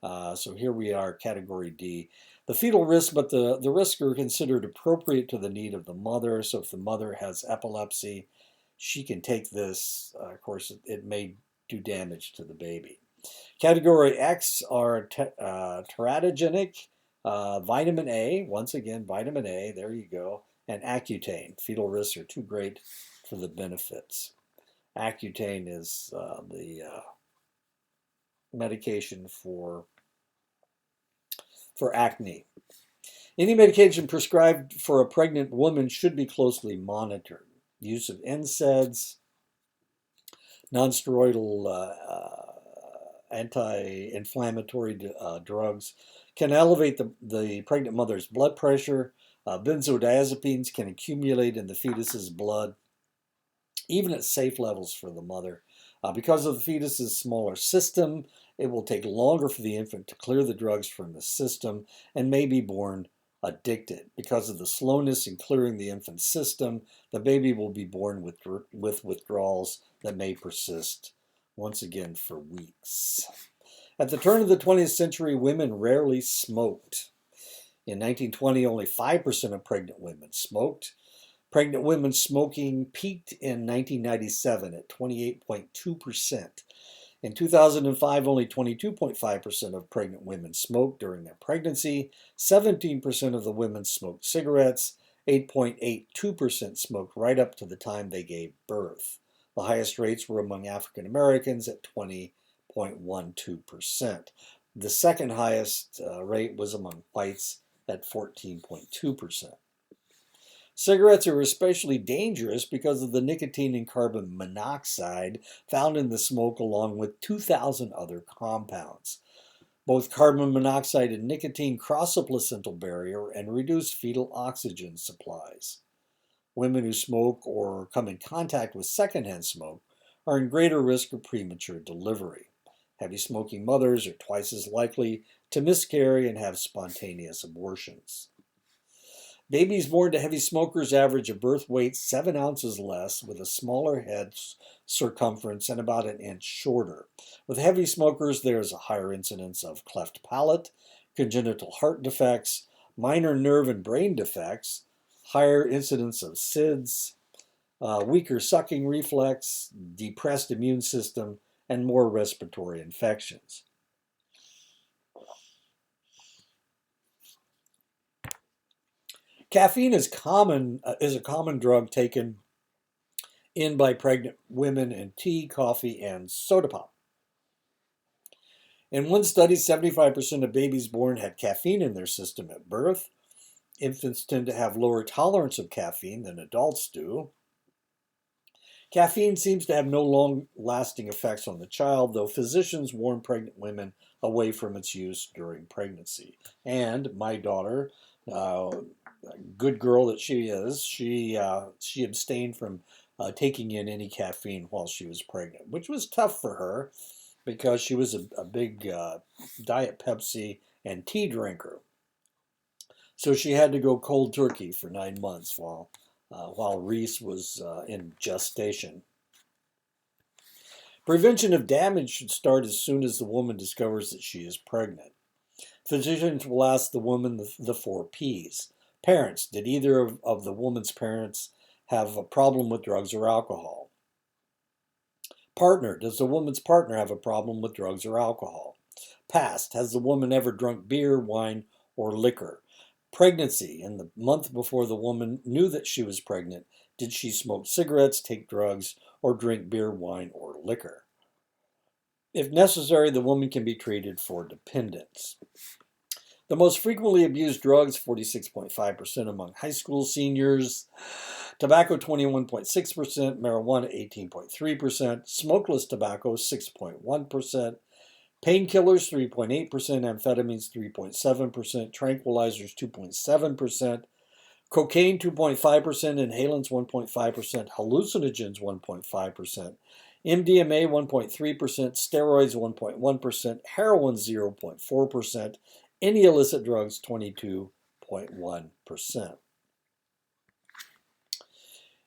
So here we are, category D. The fetal risk, but the risks are considered appropriate to the need of the mother. So if the mother has epilepsy, she can take this. Of course, it may do damage to the baby. Category X are teratogenic, vitamin A, once again, vitamin A, there you go, and Accutane. Fetal risks are too great for the benefits. Accutane is the medication for acne. Any medication prescribed for a pregnant woman should be closely monitored. Use of NSAIDs, nonsteroidal anti-inflammatory drugs can elevate the pregnant mother's blood pressure. Benzodiazepines can accumulate in the fetus's blood, even at safe levels for the mother. Because of the fetus's smaller system, it will take longer for the infant to clear the drugs from the system and may be born addicted. Because of the slowness in clearing the infant's system, the baby will be born with withdrawals that may persist, once again, for weeks. At the turn of the 20th century, women rarely smoked. In 1920, only 5% of pregnant women smoked. Pregnant women smoking peaked in 1997 at 28.2%. In 2005, only 22.5% of pregnant women smoked during their pregnancy. 17% of the women smoked cigarettes. 8.82% smoked right up to the time they gave birth. The highest rates were among African Americans at 20.12%. The second highest rate was among whites at 14.2%. Cigarettes are especially dangerous because of the nicotine and carbon monoxide found in the smoke, along with 2,000 other compounds. Both carbon monoxide and nicotine cross the placental barrier and reduce fetal oxygen supplies. Women who smoke or come in contact with secondhand smoke are in greater risk of premature delivery. Heavy smoking mothers are twice as likely to miscarry and have spontaneous abortions. Babies born to heavy smokers average a birth weight 7 ounces less, with a smaller head circumference and about an inch shorter. With heavy smokers, there is a higher incidence of cleft palate, congenital heart defects, minor nerve and brain defects, higher incidence of SIDS, weaker sucking reflex, depressed immune system, and more respiratory infections. Caffeine is a common drug taken in by pregnant women in tea, coffee, and soda pop. In one study, 75% of babies born had caffeine in their system at birth. Infants tend to have lower tolerance of caffeine than adults do. Caffeine seems to have no long-lasting effects on the child, though physicians warn pregnant women away from its use during pregnancy. And my daughter, good girl that she is, she abstained from taking in any caffeine while she was pregnant, which was tough for her because she was a big Diet Pepsi and tea drinker. So she had to go cold turkey for 9 months while Reese was in gestation. Prevention of damage should start as soon as the woman discovers that she is pregnant. Physicians will ask the woman the 4 Ps. Parents, did either of the woman's parents have a problem with drugs or alcohol? Partner, does the woman's partner have a problem with drugs or alcohol? Past, has the woman ever drunk beer, wine, or liquor? Pregnancy, in the month before the woman knew that she was pregnant, did she smoke cigarettes, take drugs, or drink beer, wine, or liquor? If necessary, the woman can be treated for dependence. The most frequently abused drugs, 46.5% among high school seniors, tobacco 21.6%, marijuana 18.3%, smokeless tobacco 6.1%, painkillers 3.8%, amphetamines 3.7%, tranquilizers 2.7%, cocaine 2.5%, inhalants 1.5%, hallucinogens 1.5%, MDMA 1.3%, steroids 1.1%, heroin 0.4%, any illicit drugs 22.1%.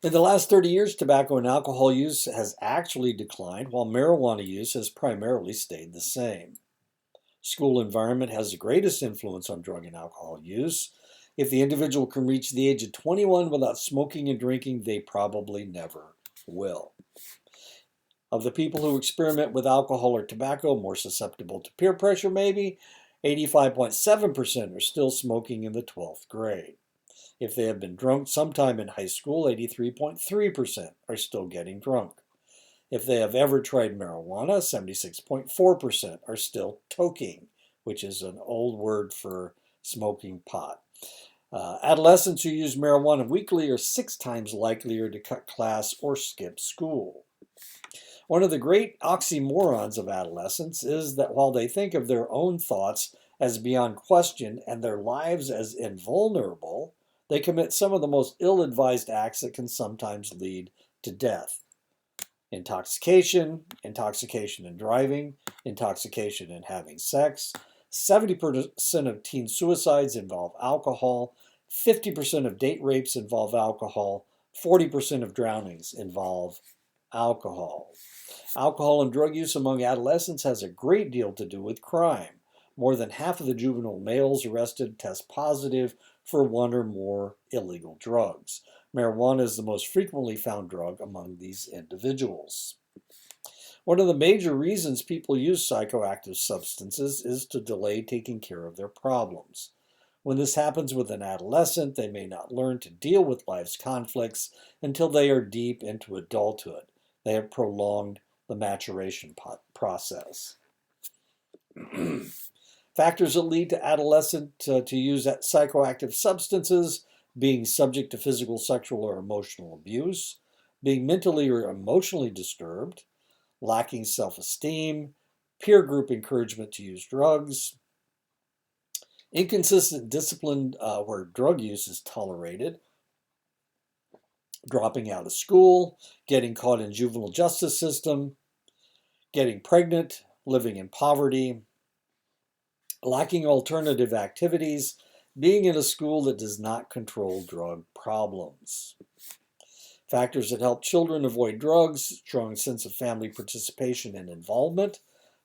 In the last 30 years, tobacco and alcohol use has actually declined, while marijuana use has primarily stayed the same. School environment has the greatest influence on drug and alcohol use. If the individual can reach the age of 21 without smoking and drinking, they probably never will. Of the people who experiment with alcohol or tobacco, more susceptible to peer pressure maybe, 85.7% are still smoking in the 12th grade. If they have been drunk sometime in high school, 83.3% are still getting drunk. If they have ever tried marijuana, 76.4% are still toking, which is an old word for smoking pot. Adolescents who use marijuana weekly are 6 times likelier to cut class or skip school. One of the great oxymorons of adolescence is that while they think of their own thoughts as beyond question and their lives as invulnerable, they commit some of the most ill-advised acts that can sometimes lead to death. Intoxication, intoxication in driving, intoxication in having sex. 70% of teen suicides involve alcohol. 50% of date rapes involve alcohol. 40% of drownings involve alcohol. Alcohol and drug use among adolescents has a great deal to do with crime. More than half of the juvenile males arrested test positive for 1 or more illegal drugs. Marijuana is the most frequently found drug among these individuals. One of the major reasons people use psychoactive substances is to delay taking care of their problems. When this happens with an adolescent, they may not learn to deal with life's conflicts until they are deep into adulthood. They have prolonged the maturation process. Factors that lead to adolescent to use psychoactive substances: being subject to physical, sexual, or emotional abuse, being mentally or emotionally disturbed, lacking self-esteem, peer group encouragement to use drugs, inconsistent discipline where drug use is tolerated, dropping out of school, getting caught in juvenile justice system, getting pregnant, living in poverty, lacking alternative activities, being in a school that does not control drug problems. Factors that help children avoid drugs: strong sense of family participation and involvement,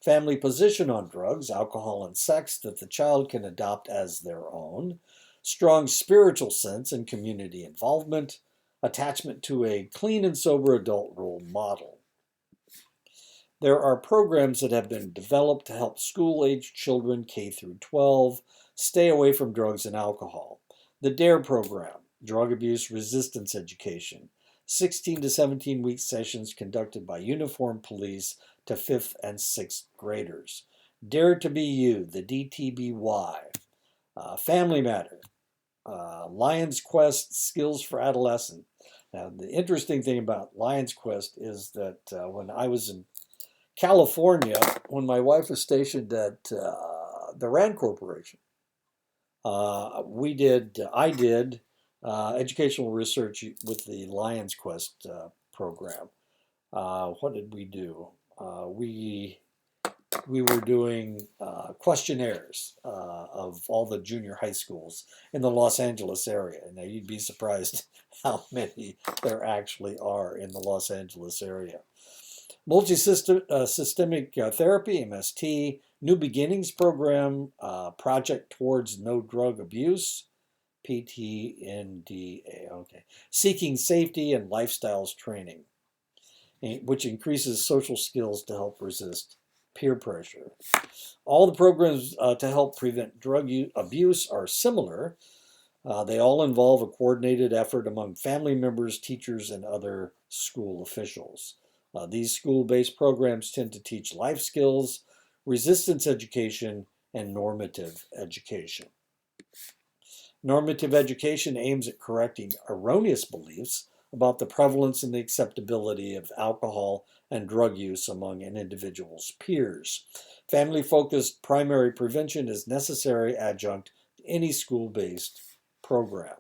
family position on drugs, alcohol, and sex that the child can adopt as their own, strong spiritual sense and community involvement, attachment to a clean and sober adult role model. There are programs that have been developed to help school-age children K through 12 stay away from drugs and alcohol. The DARE program, Drug Abuse Resistance Education, 16 to 17 week sessions conducted by uniformed police to 5th and 6th graders. Dare to Be You, the DTBY. Family Matter, Lions Quest Skills for Adolescent. Now, the interesting thing about Lions Quest is that when I was in California, when my wife was stationed at the RAND Corporation, I did educational research with the Lions Quest program. What did we do? We were doing questionnaires of all the junior high schools in the Los Angeles area. Now, you'd be surprised how many there actually are in the Los Angeles area. Multi-systemic therapy, MST, New Beginnings program, Project Towards No Drug Abuse, PTNDA, okay. Seeking Safety and Lifestyles Training, which increases social skills to help resist peer pressure. All the programs to help prevent drug abuse are similar. They all involve a coordinated effort among family members, teachers, and other school officials. These school-based programs tend to teach life skills, resistance education, and normative education. Normative education aims at correcting erroneous beliefs about the prevalence and the acceptability of alcohol and drug use among an individual's peers. Family-focused primary prevention is necessary adjunct to any school-based program.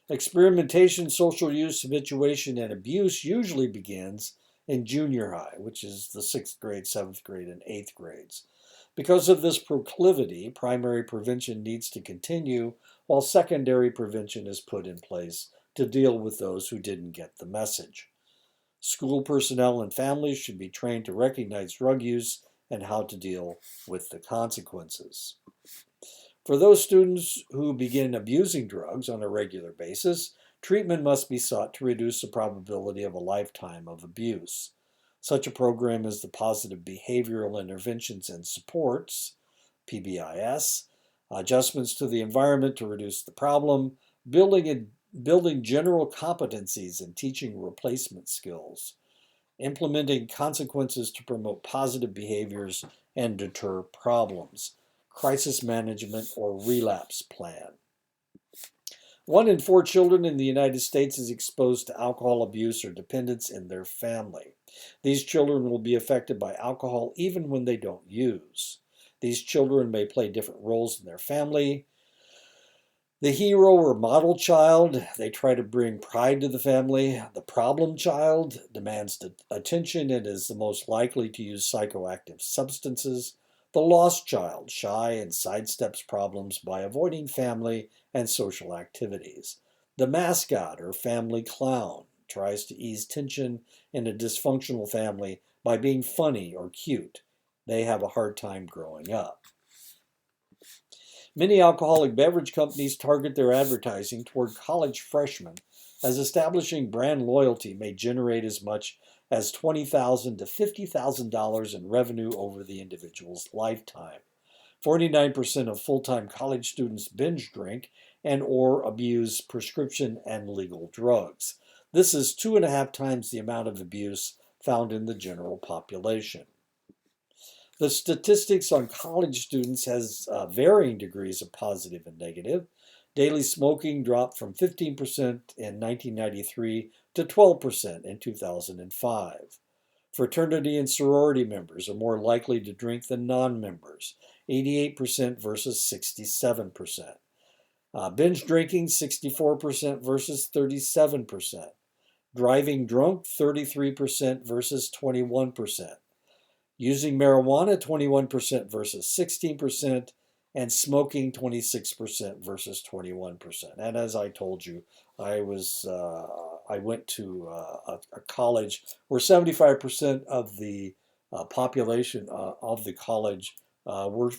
Experimentation, social use, habituation, and abuse usually begins in junior high, which is the 6th grade, 7th grade, and 8th grades. Because of this proclivity, primary prevention needs to continue while secondary prevention is put in place to deal with those who didn't get the message. School personnel and families should be trained to recognize drug use and how to deal with the consequences. For those students who begin abusing drugs on a regular basis, treatment must be sought to reduce the probability of a lifetime of abuse. Such a program is the Positive Behavioral Interventions and Supports, PBIS, adjustments to the environment to reduce the problem, building general competencies and teaching replacement skills, implementing consequences to promote positive behaviors and deter problems, crisis management or relapse plan. 1 in 4 children in the United States is exposed to alcohol abuse or dependence in their family. These children will be affected by alcohol even when they don't use. These children may play different roles in their family. The hero or model child, they try to bring pride to the family. The problem child demands attention and is the most likely to use psychoactive substances. The lost child, shy and sidesteps problems by avoiding family and social activities. The mascot or family clown tries to ease tension in a dysfunctional family by being funny or cute. They have a hard time growing up. Many alcoholic beverage companies target their advertising toward college freshmen, as establishing brand loyalty may generate as much as $20,000 to $50,000 in revenue over the individual's lifetime. 49% of full-time college students binge drink and or abuse prescription and legal drugs. This is 2.5 times the amount of abuse found in the general population. The statistics on college students has varying degrees of positive and negative. Daily smoking dropped from 15% in 1993 to 12% in 2005. Fraternity and sorority members are more likely to drink than non-members, 88% versus 67%. Binge drinking, 64% versus 37%. Driving drunk, 33% versus 21%. Using marijuana, 21% versus 16%. And smoking, 26% versus 21%. And as I told you, I went to a college where 75% of the population of the college were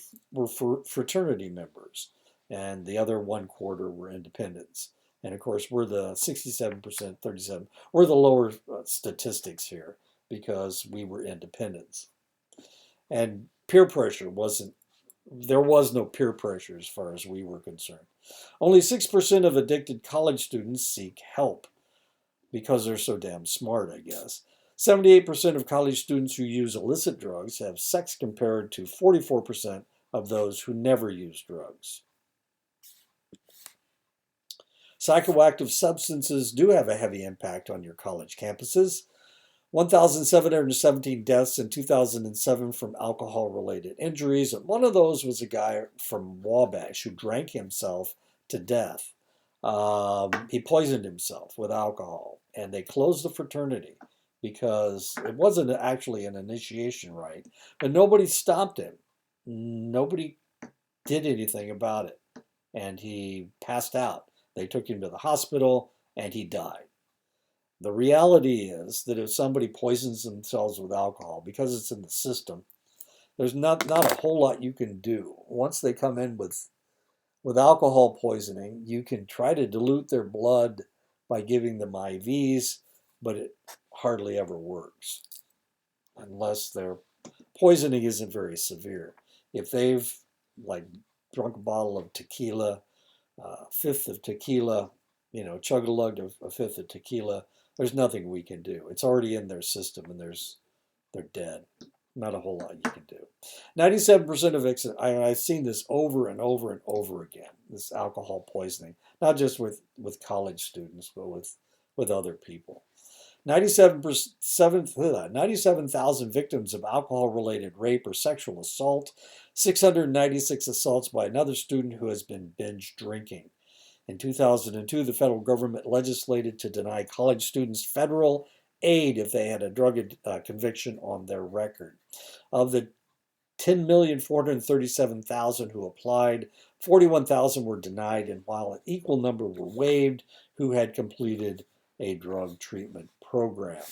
fraternity members, and the other one quarter were independents. And of course, we're the 67%, 37. We're the lower statistics here because we were independents. And peer pressure wasn't, there was no peer pressure as far as we were concerned. Only 6% of addicted college students seek help because they're so damn smart, I guess. 78% of college students who use illicit drugs have sex compared to 44% of those who never use drugs. Psychoactive substances do have a heavy impact on your college campuses. 1,717 deaths in 2007 from alcohol-related injuries. And one of those was a guy from Wabash who drank himself to death. He poisoned himself with alcohol, and they closed the fraternity because it wasn't actually an initiation rite, but nobody stopped him. Nobody did anything about it, and he passed out. They took him to the hospital, and he died. The reality is that if somebody poisons themselves with alcohol, because it's in the system, there's not a whole lot you can do. Once they come in with alcohol poisoning, you can try to dilute their blood by giving them IVs, but it hardly ever works unless their poisoning isn't very severe. If they've drunk a bottle of tequila, a fifth of tequila, chug-a-lugged a fifth of tequila, there's nothing we can do. It's already in their system, and they're dead. Not a whole lot you can do. 97% of I've seen this over and over and over again, this alcohol poisoning, not just with college students, but with other people. 97,000 victims of alcohol-related rape or sexual assault, 696 assaults by another student who has been binge drinking. In 2002, the federal government legislated to deny college students federal aid if they had a drug conviction on their record. Of the 10,437,000 who applied, 41,000 were denied, and while an equal number were waived who had completed a drug treatment program.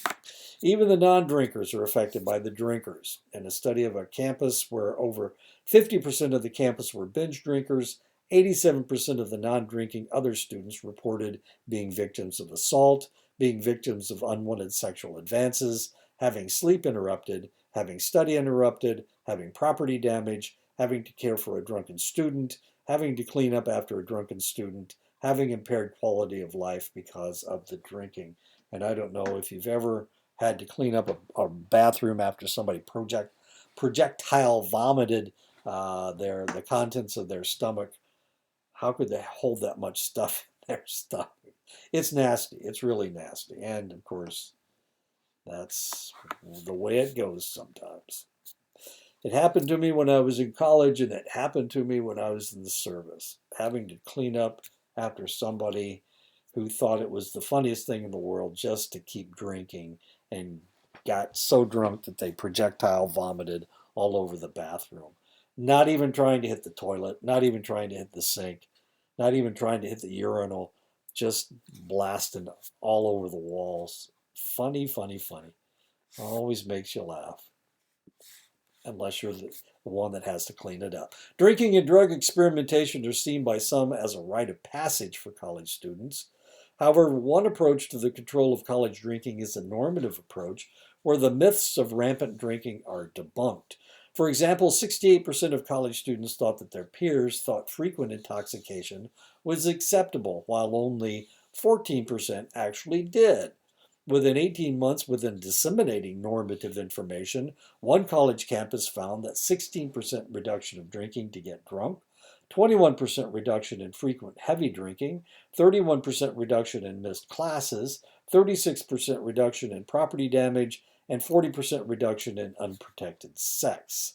Even the non-drinkers are affected by the drinkers. In a study of a campus where over 50% of the campus were binge drinkers, 87% of the non-drinking other students reported being victims of assault, being victims of unwanted sexual advances, having sleep interrupted, having study interrupted, having property damage, having to care for a drunken student, having to clean up after a drunken student, having impaired quality of life because of the drinking. And I don't know if you've ever had to clean up a bathroom after somebody projectile vomited the contents of their stomach. How could they hold that much stuff in their stomach? It's nasty. It's really nasty. And of course, that's the way it goes sometimes. It happened to me when I was in college, and it happened to me when I was in the service, having to clean up after somebody who thought it was the funniest thing in the world just to keep drinking and got so drunk that they projectile vomited all over the bathroom. Not even trying to hit the toilet, not even trying to hit the sink, not even trying to hit the urinal, just blasting all over the walls. Funny, funny, funny. Always makes you laugh. Unless you're the one that has to clean it up. Drinking and drug experimentation are seen by some as a rite of passage for college students. However, one approach to the control of college drinking is a normative approach where the myths of rampant drinking are debunked. For example, 68% of college students thought that their peers thought frequent intoxication was acceptable, while only 14% actually did. Within 18 months, within disseminating normative information, one college campus found that 16% reduction of drinking to get drunk, 21% reduction in frequent heavy drinking, 31% reduction in missed classes, 36% reduction in property damage, and 40% reduction in unprotected sex.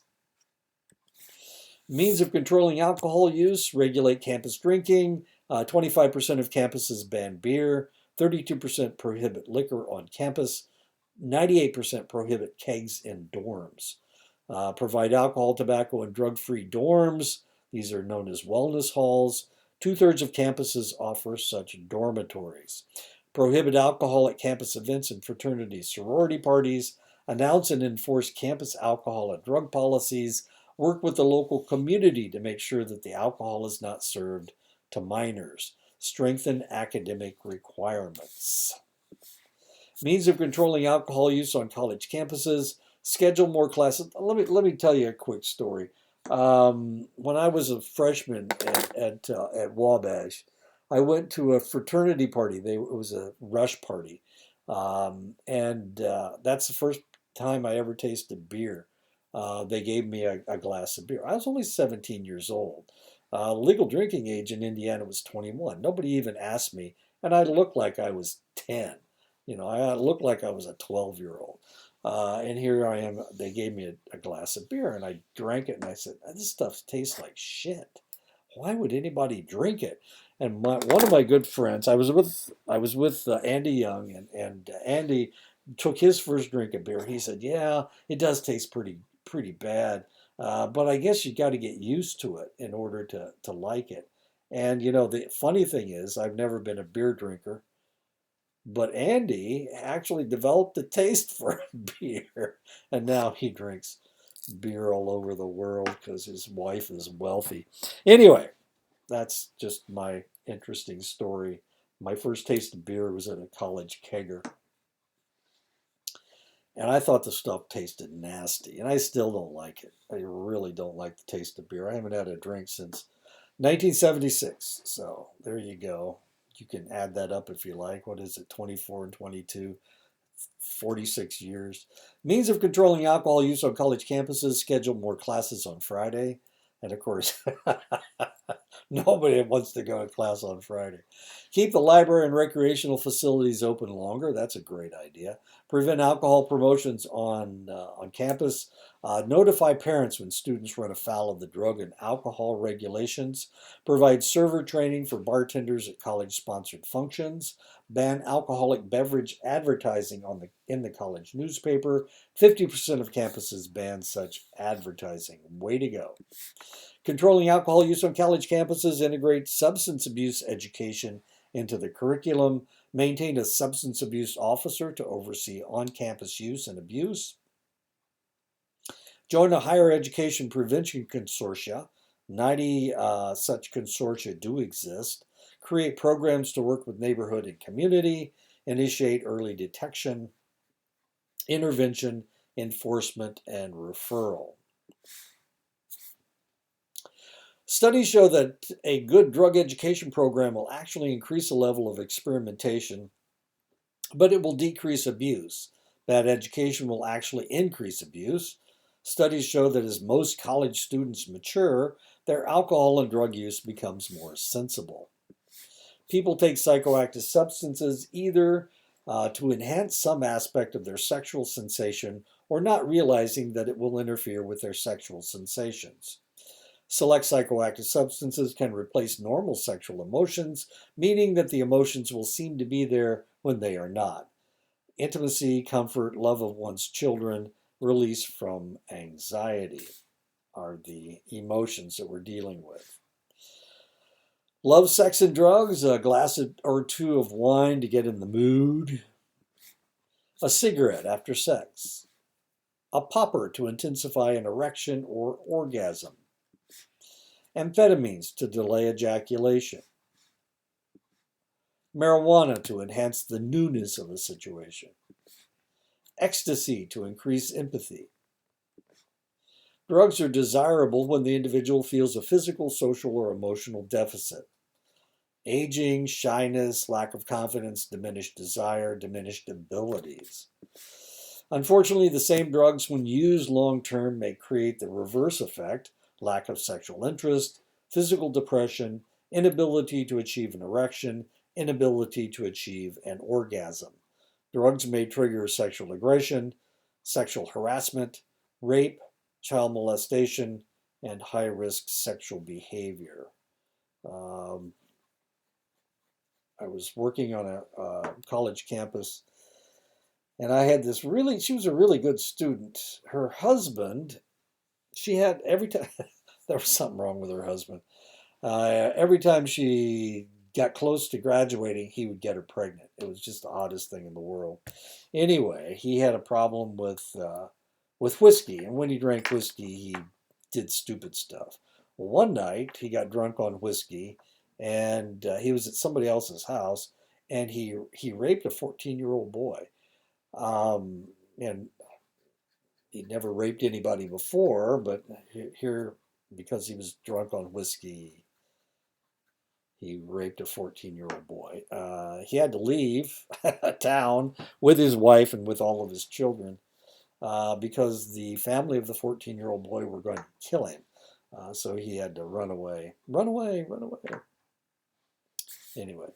Means of controlling alcohol use: regulate campus drinking. 25% of campuses ban beer. 32% prohibit liquor on campus. 98% prohibit kegs in dorms. Provide alcohol, tobacco, and drug-free dorms. These are known as wellness halls. 2/3 of campuses offer such dormitories. Prohibit alcohol at campus events and fraternity sorority parties. Announce and enforce campus alcohol and drug policies. Work with the local community to make sure that the alcohol is not served to minors. Strengthen academic requirements. Means of controlling alcohol use on college campuses: schedule more classes. Let me tell you a quick story. When I was a freshman at Wabash, I went to a fraternity party. It was a rush party, and that's the first time I ever tasted beer. They gave me a glass of beer. I was only 17 years old. Legal drinking age in Indiana was 21. Nobody even asked me, and I looked like I was 10. I looked like I was a 12-year-old. And here I am. They gave me a glass of beer, and I drank it, and I said, "This stuff tastes like shit. Why would anybody drink it?" And one of my good friends, I was with Andy Young, and Andy took his first drink of beer. He said, "Yeah, it does taste pretty bad, but I guess you got to get used to it in order to like it." And the funny thing is, I've never been a beer drinker. But Andy actually developed a taste for beer, and now he drinks beer all over the world because his wife is wealthy. Anyway, that's just my interesting story. My first taste of beer was at a college kegger, and I thought the stuff tasted nasty, and I still don't like it. I really don't like the taste of beer. I haven't had a drink since 1976, so there you go. You can add that up if you like. What is it, 24 and 22? 46 years. Means of controlling alcohol use on college campuses: schedule more classes on Friday. And of course, nobody wants to go to class on Friday. Keep the library and recreational facilities open longer. That's a great idea. Prevent alcohol promotions on campus. Notify parents when students run afoul of the drug and alcohol regulations. Provide server training for bartenders at college-sponsored functions. Ban alcoholic beverage advertising in the college newspaper. 50% of campuses ban such advertising. Way to go. Controlling alcohol use on college campuses: integrate substance abuse education into the curriculum. Maintain a substance abuse officer to oversee on-campus use and abuse. Join a higher education prevention consortia. 90 such consortia do exist. Create programs to work with neighborhood and community. Initiate early detection, intervention, enforcement, and referral. Studies show that a good drug education program will actually increase the level of experimentation, but it will decrease abuse. Bad education will actually increase abuse. Studies show that as most college students mature, their alcohol and drug use becomes more sensible. People take psychoactive substances either to enhance some aspect of their sexual sensation or not realizing that it will interfere with their sexual sensations. Select psychoactive substances can replace normal sexual emotions, meaning that the emotions will seem to be there when they are not. Intimacy, comfort, love of one's children, release from anxiety are the emotions that we're dealing with. Love, sex, and drugs: a glass or two of wine to get in the mood. A cigarette after sex. A popper to intensify an erection or orgasm. Amphetamines to delay ejaculation. Marijuana to enhance the newness of a situation. Ecstasy to increase empathy. Drugs are desirable when the individual feels a physical, social, or emotional deficit. Aging, shyness, lack of confidence, diminished desire, diminished abilities. Unfortunately, the same drugs, when used long-term, may create the reverse effect: lack of sexual interest, physical depression, inability to achieve an erection, inability to achieve an orgasm. Drugs may trigger sexual aggression, sexual harassment, rape, child molestation, and high-risk sexual behavior. Um, I was working on a college campus, and I had she was a really good student. Her husband, she had every time, there was something wrong with her husband. Every time she got close to graduating, he would get her pregnant. It was just the oddest thing in the world. Anyway, he had a problem with whiskey, and when he drank whiskey, he did stupid stuff. Well, one night he got drunk on whiskey, and he was at somebody else's house, and he raped a 14-year-old boy. And he'd never raped anybody before, but here, because he was drunk on whiskey, he raped a 14-year-old boy. He had to leave town with his wife and with all of his children because the family of the 14-year-old boy were going to kill him. So he had to run away. Run away, run away. Anyway,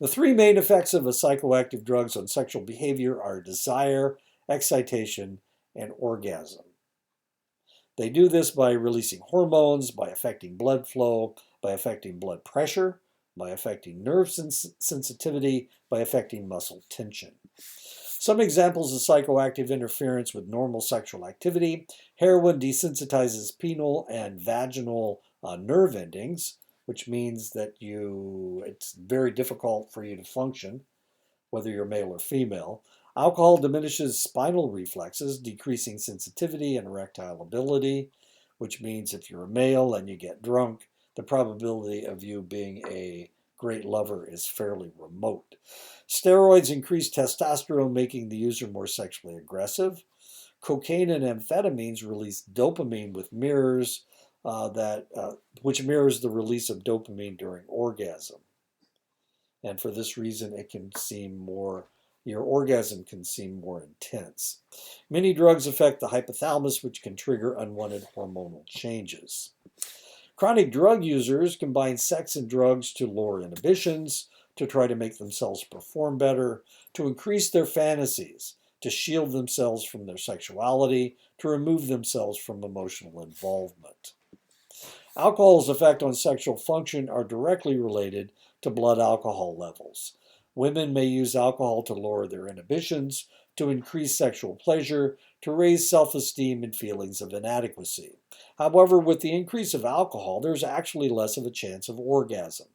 the three main effects of psychoactive drugs on sexual behavior are desire, excitation, and orgasm. They do this by releasing hormones, by affecting blood flow, by affecting blood pressure, by affecting nerve sensitivity, by affecting muscle tension. Some examples of psychoactive interference with normal sexual activity: heroin desensitizes penile and vaginal nerve endings, which means that it's very difficult for you to function, whether you're male or female. Alcohol diminishes spinal reflexes, decreasing sensitivity and erectile ability, which means if you're a male and you get drunk, the probability of you being a great lover is fairly remote. Steroids increase testosterone, making the user more sexually aggressive. Cocaine and amphetamines release dopamine with mirrors, which mirrors the release of dopamine during orgasm. And for this reason, your orgasm can seem more intense. Many drugs affect the hypothalamus, which can trigger unwanted hormonal changes. Chronic drug users combine sex and drugs to lower inhibitions, to try to make themselves perform better, to increase their fantasies, to shield themselves from their sexuality, to remove themselves from emotional involvement. Alcohol's effect on sexual function are directly related to blood alcohol levels. Women may use alcohol to lower their inhibitions, to increase sexual pleasure, to raise self-esteem and feelings of inadequacy. However, with the increase of alcohol, there's actually less of a chance of orgasm.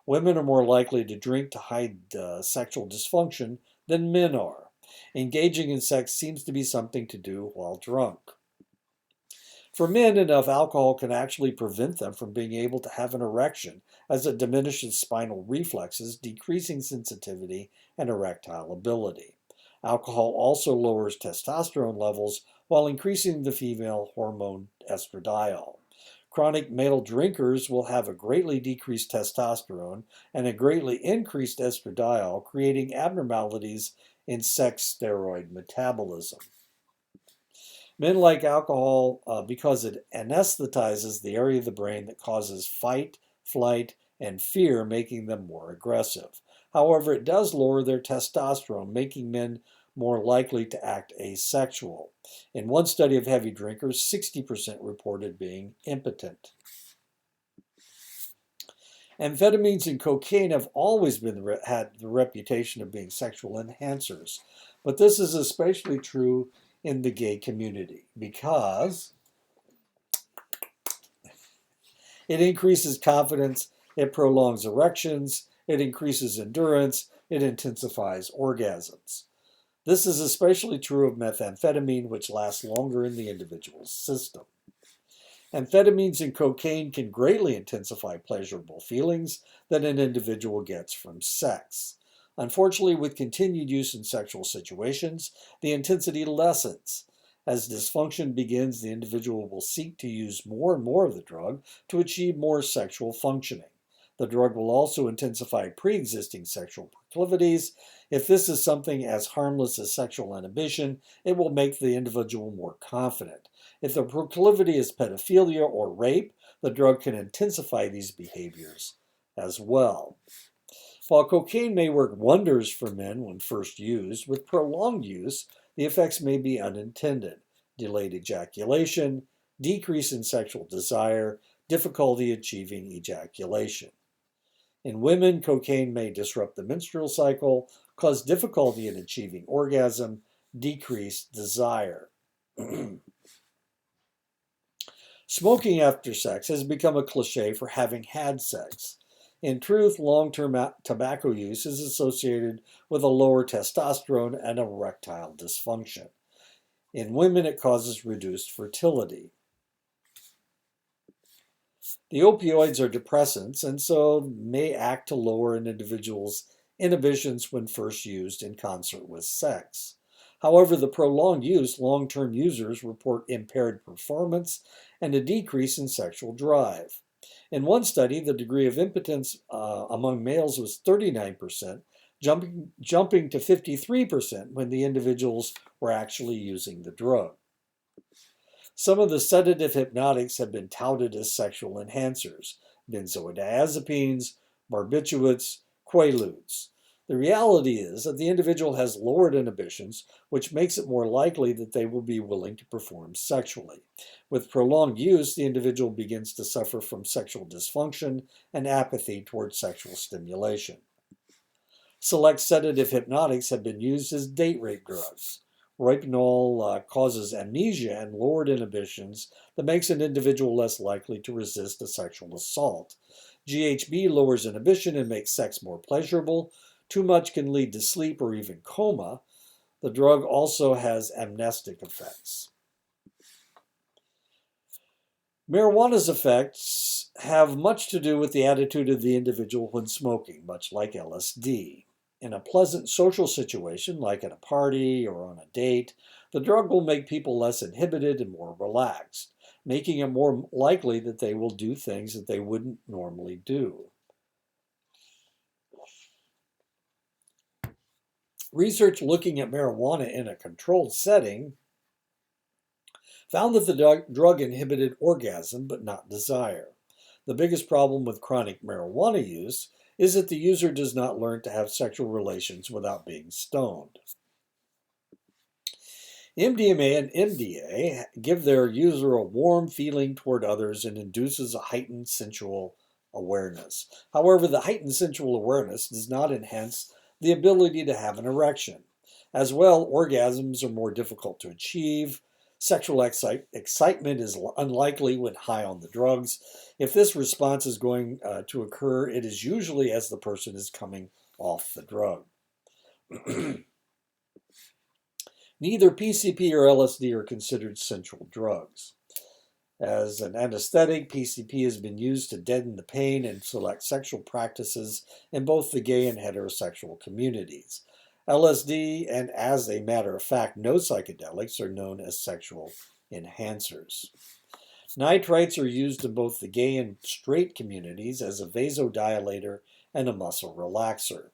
Women are more likely to drink to hide sexual dysfunction than men are. Engaging in sex seems to be something to do while drunk. For men, enough alcohol can actually prevent them from being able to have an erection, as it diminishes spinal reflexes, decreasing sensitivity and erectile ability. Alcohol also lowers testosterone levels while increasing the female hormone estradiol. Chronic male drinkers will have a greatly decreased testosterone and a greatly increased estradiol, creating abnormalities in sex steroid metabolism. Men like alcohol because it anesthetizes the area of the brain that causes fight, flight, and fear, making them more aggressive. However, it does lower their testosterone, making men more likely to act asexual. In one study of heavy drinkers, 60% reported being impotent. Amphetamines and cocaine have always had the reputation of being sexual enhancers, but this is especially true in the gay community because it increases confidence, it prolongs erections, it increases endurance, it intensifies orgasms. This is especially true of methamphetamine, which lasts longer in the individual's system. Amphetamines and cocaine can greatly intensify pleasurable feelings that an individual gets from sex. Unfortunately, with continued use in sexual situations, the intensity lessens. As dysfunction begins, the individual will seek to use more and more of the drug to achieve more sexual functioning. The drug will also intensify pre-existing sexual proclivities. If this is something as harmless as sexual inhibition, it will make the individual more confident. If the proclivity is pedophilia or rape, the drug can intensify these behaviors as well. While cocaine may work wonders for men when first used, with prolonged use, The effects may be unintended: delayed ejaculation, decrease in sexual desire, difficulty achieving ejaculation. In women, cocaine may disrupt the menstrual cycle, cause difficulty in achieving orgasm, decrease desire. Smoking after sex has become a cliche for having had sex. In truth, long-term tobacco use is associated with a lower testosterone and erectile dysfunction. In women, it causes reduced fertility. The opioids are depressants and so may act to lower an individual's inhibitions when first used in concert with sex. However, the prolonged use, long-term users report impaired performance and a decrease in sexual drive. In one study, the degree of impotence among males was 39%, jumping to 53% when the individuals were actually using the drug. Some of the sedative hypnotics have been touted as sexual enhancers: benzodiazepines, barbiturates, quaaludes. The reality is that the individual has lowered inhibitions, which makes it more likely that they will be willing to perform sexually. With prolonged use, the individual begins to suffer from sexual dysfunction and apathy towards sexual stimulation. Select sedative hypnotics have been used as date rape drugs. Rohypnol causes amnesia and lowered inhibitions that makes an individual less likely to resist a sexual assault. GHB lowers inhibition and makes sex more pleasurable. Too much can lead to sleep or even coma. The drug also has amnestic effects. Marijuana's effects have much to do with the attitude of the individual when smoking, much like LSD. In a pleasant social situation, like at a party or on a date, the drug will make people less inhibited and more relaxed, making it more likely that they will do things that they wouldn't normally do. Research looking at marijuana in a controlled setting found that the drug inhibited orgasm but not desire. The biggest problem with chronic marijuana use is that the user does not learn to have sexual relations without being stoned. MDMA and MDA give their user a warm feeling toward others and induces a heightened sensual awareness. However, the heightened sensual awareness does not enhance the ability to have an erection. As well, orgasms are more difficult to achieve. Sexual excitement is unlikely when high on the drugs. If this response is going to occur, it is usually as the person is coming off the drug. Neither PCP or LSD are considered sensual drugs. As an anesthetic, PCP has been used to deaden the pain in select sexual practices in both the gay and heterosexual communities. LSD, and as a matter of fact, no psychedelics, are known as sexual enhancers. Nitrites are used in both the gay and straight communities as a vasodilator and a muscle relaxer.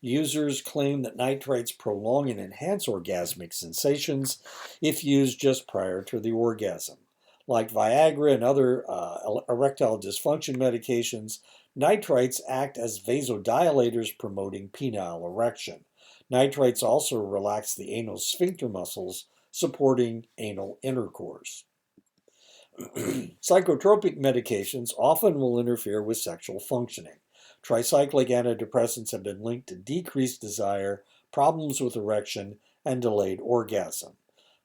Users claim that nitrites prolong and enhance orgasmic sensations if used just prior to the orgasm. Like Viagra and other erectile dysfunction medications, nitrites act as vasodilators promoting penile erection. Nitrites also relax the anal sphincter muscles, supporting anal intercourse. Psychotropic medications often will interfere with sexual functioning. Tricyclic antidepressants have been linked to decreased desire, problems with erection, and delayed orgasm.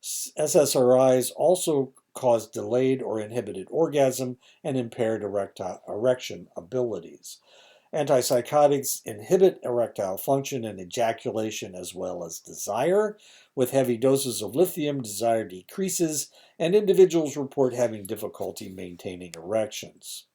SSRIs also cause delayed or inhibited orgasm and impaired erection abilities. Antipsychotics inhibit erectile function and ejaculation as well as desire. With heavy doses of lithium, desire decreases, and individuals report having difficulty maintaining erections.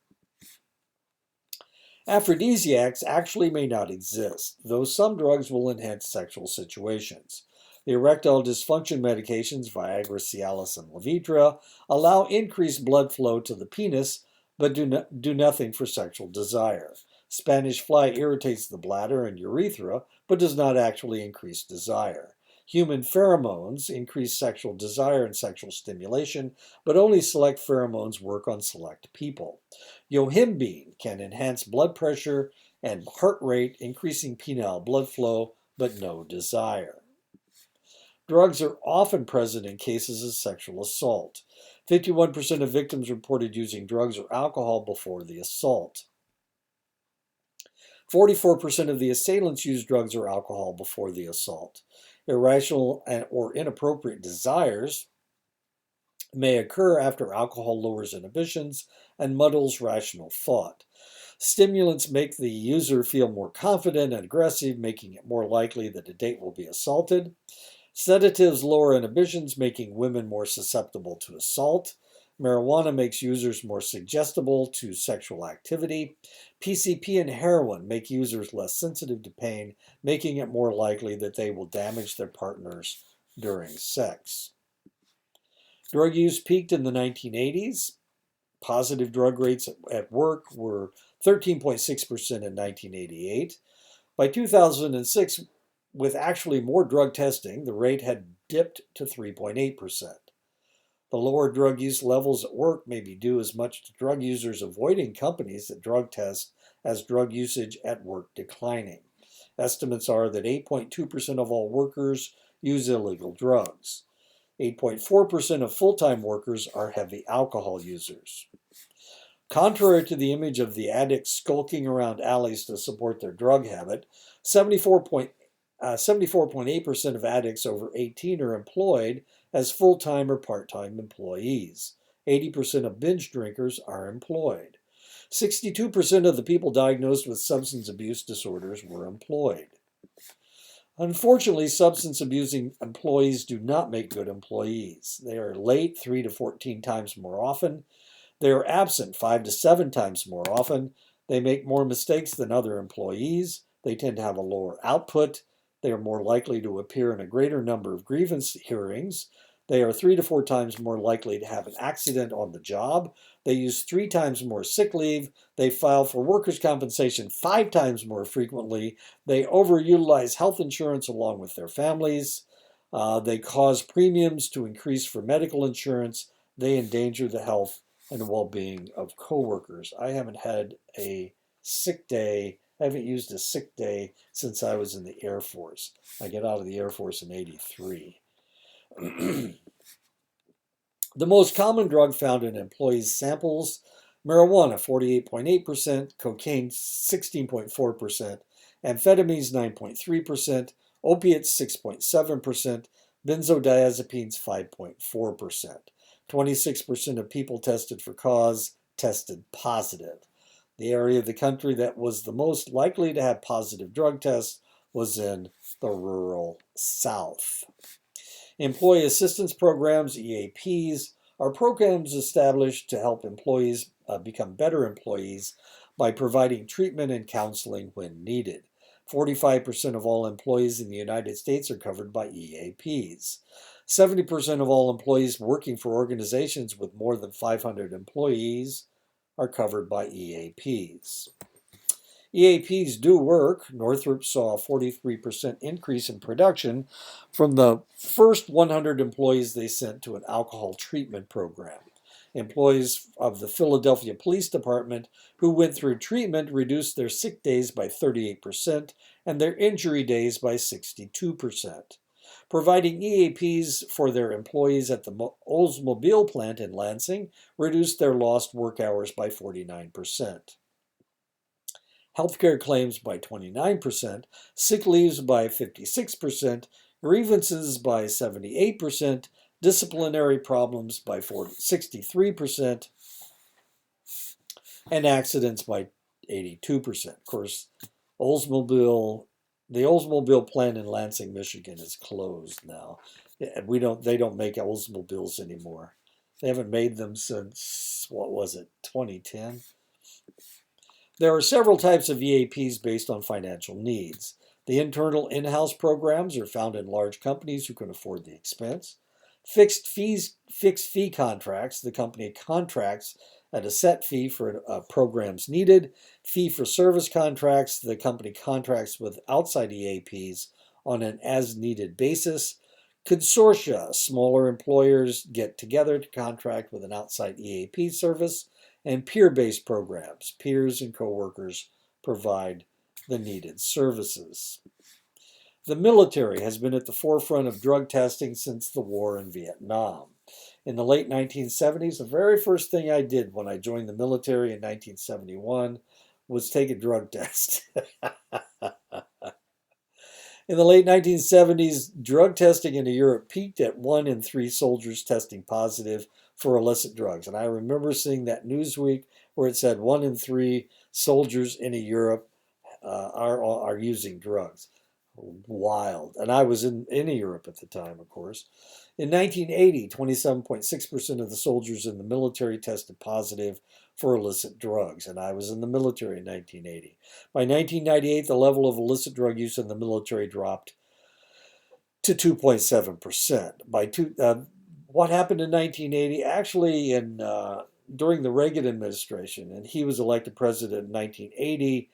Aphrodisiacs actually may not exist, though some drugs will enhance sexual situations. The erectile dysfunction medications, Viagra, Cialis, and Levitra, allow increased blood flow to the penis, but do nothing for sexual desire. Spanish fly irritates the bladder and urethra, but does not actually increase desire. Human pheromones increase sexual desire and sexual stimulation, but only select pheromones work on select people. Yohimbine can enhance blood pressure and heart rate, increasing penile blood flow, but no desire. Drugs are often present in cases of sexual assault. 51% of victims reported using drugs or alcohol before the assault. 44% of the assailants used drugs or alcohol before the assault. Irrational or inappropriate desires may occur after alcohol lowers inhibitions and muddles rational thought. Stimulants make the user feel more confident and aggressive, making it more likely that a date will be assaulted. Sedatives lower inhibitions, making women more susceptible to assault. Marijuana makes users more suggestible to sexual activity. PCP and heroin make users less sensitive to pain, making it more likely that they will damage their partners during sex. Drug use peaked in the 1980s. Positive drug rates at work were 13.6% in 1988. By 2006, with actually more drug testing, the rate had dipped to 3.8%. The lower drug use levels at work may be due as much to drug users avoiding companies that drug test as drug usage at work declining. Estimates are that 8.2% of all workers use illegal drugs. 8.4% of full-time workers are heavy alcohol users. Contrary to the image of the addicts skulking around alleys to support their drug habit, 74.8% of addicts over 18 are employed as full-time or part-time employees. 80% of binge drinkers are employed. 62% of the people diagnosed with substance abuse disorders were employed. Unfortunately, substance abusing employees do not make good employees. They are late 3 to 14 times more often. They are absent 5 to 7 times more often. They make more mistakes than other employees. They tend to have a lower output. They are more likely to appear in a greater number of grievance hearings. They are 3 to 4 times more likely to have an accident on the job. They use 3 times more sick leave. They file for workers' compensation 5 times more frequently. They overutilize health insurance along with their families. They cause premiums to increase for medical insurance. They endanger the health and well-being of coworkers. I haven't had a sick day. I haven't used a sick day since I was in the Air Force. I got out of the Air Force in '83. The most common drug found in employees' samples: marijuana 48.8%, cocaine 16.4%, amphetamines 9.3%, opiates 6.7%, benzodiazepines 5.4%. 26% of people tested for cause tested positive. The area of the country that was the most likely to have positive drug tests was in the rural South. Employee assistance programs, EAPs, are programs established to help employees become better employees by providing treatment and counseling when needed. 45% of all employees in the United States are covered by EAPs. 70% of all employees working for organizations with more than 500 employees are covered by EAPs. EAPs do work. Northrop saw a 43% increase in production from the first 100 employees they sent to an alcohol treatment program. Employees of the Philadelphia Police Department who went through treatment reduced their sick days by 38% and their injury days by 62%. Providing EAPs for their employees at the Oldsmobile plant in Lansing reduced their lost work hours by 49%. Healthcare claims by 29%, sick leaves by 56%, grievances by 78%, disciplinary problems by 63%, and accidents by 82%. Of course, the Oldsmobile plant in Lansing, Michigan is closed now. They don't make Oldsmobiles anymore. They haven't made them since, 2010? There are several types of EAPs based on financial needs. The internal in-house programs are found in large companies who can afford the expense. Fixed fee contracts, the company contracts at a set fee for programs needed. Fee-for-service contracts, the company contracts with outside EAPs on an as-needed basis. Consortia, smaller employers get together to contract with an outside EAP service. And peer-based programs, peers and coworkers provide the needed services. The military has been at the forefront of drug testing since the war in Vietnam. In the late 1970s, the very first thing I did when I joined the military in 1971 was take a drug test. In the late 1970s, drug testing in Europe peaked at 1 in 3 soldiers testing positive for illicit drugs. And I remember seeing that Newsweek where it said 1 in 3 soldiers in Europe are using drugs. Wild. And I was in Europe at the time, of course. In 1980, 27.6% of the soldiers in the military tested positive for illicit drugs, and I was in the military in 1980. By 1998, the level of illicit drug use in the military dropped to 2.7%. What happened in 1980? Actually, during the Reagan administration, and he was elected president in 1980.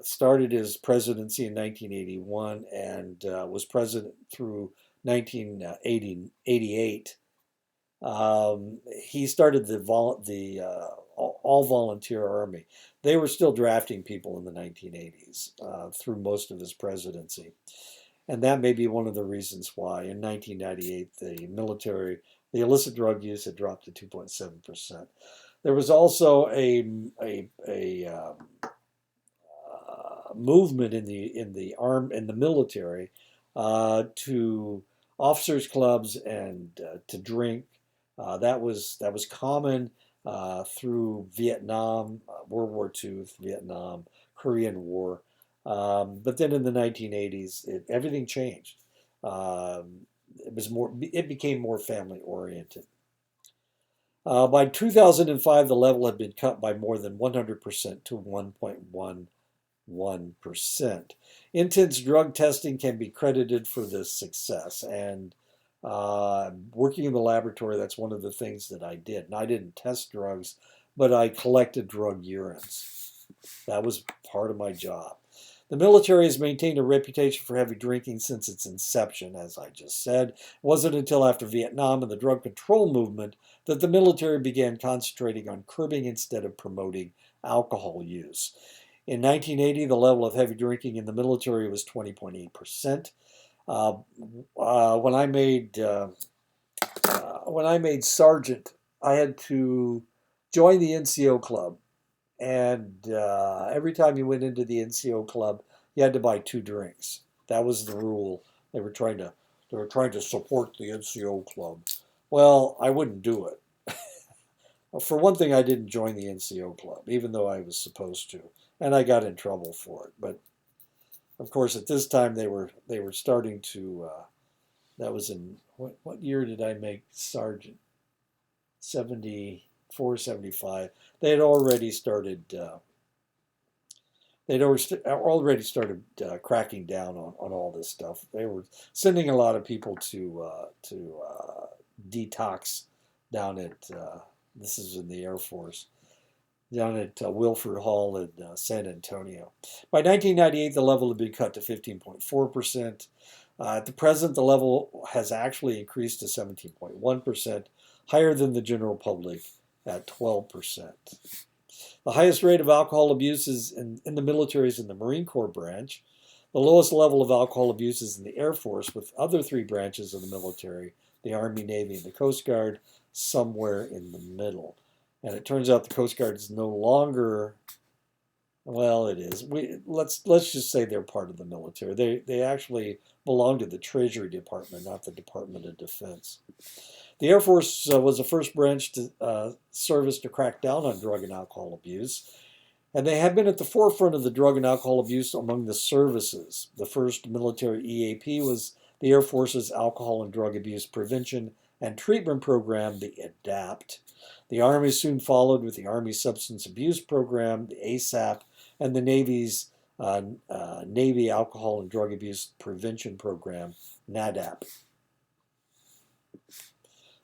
Started his presidency in 1981 and was president through 1988. He started the all volunteer army. They were still drafting people in the 1980s through most of his presidency. And that may be one of the reasons why in 1998 the illicit drug use had dropped to 2.7%. There was also a movement in the military to officers' clubs and to drink. That was common through Vietnam, World War II, Vietnam, Korean War. But then in the 1980s, everything changed. It became more family oriented. By 2005, the level had been cut by more than 100% to 1.11%. Intense drug testing can be credited for this success. And working in the laboratory, that's one of the things that I did. And I didn't test drugs, but I collected drug urines. That was part of my job. The military has maintained a reputation for heavy drinking since its inception, as I just said. It wasn't until after Vietnam and the drug control movement that the military began concentrating on curbing instead of promoting alcohol use. In 1980, the level of heavy drinking in the military was 20.8%. When I made sergeant, I had to join the NCO club, and every time you went into the NCO club, you had to buy 2 drinks. That was the rule. They were trying to support the NCO club. Well, I wouldn't do it. For one thing, I didn't join the NCO club, even though I was supposed to, and I got in trouble for it. But of course, at this time, they were starting to. That was in what year did I make sergeant? 74, 75. They had already started. They'd already started cracking down on all this stuff. They were sending a lot of people to detox down at. This is in the Air Force, down at Wilford Hall in San Antonio. By 1998, the level had been cut to 15.4%. At the present, the level has actually increased to 17.1%, higher than the general public at 12%. The highest rate of alcohol abuse is in the military is in the Marine Corps branch. The lowest level of alcohol abuse is in the Air Force, with other 3 branches of the military, the Army, Navy, and the Coast Guard, somewhere in the middle. And it turns out the Coast Guard is no longer, well, it is. Let's just say they're part of the military. They actually belong to the Treasury Department, not the Department of Defense. The Air Force was the first branch to service to crack down on drug and alcohol abuse. And they have been at the forefront of the drug and alcohol abuse among the services. The first military EAP was the Air Force's Alcohol and Drug Abuse Prevention and Treatment Program, the ADAPT. The Army soon followed with the Army Substance Abuse Program, the ASAP, and the Navy's Navy Alcohol and Drug Abuse Prevention Program, NADAP.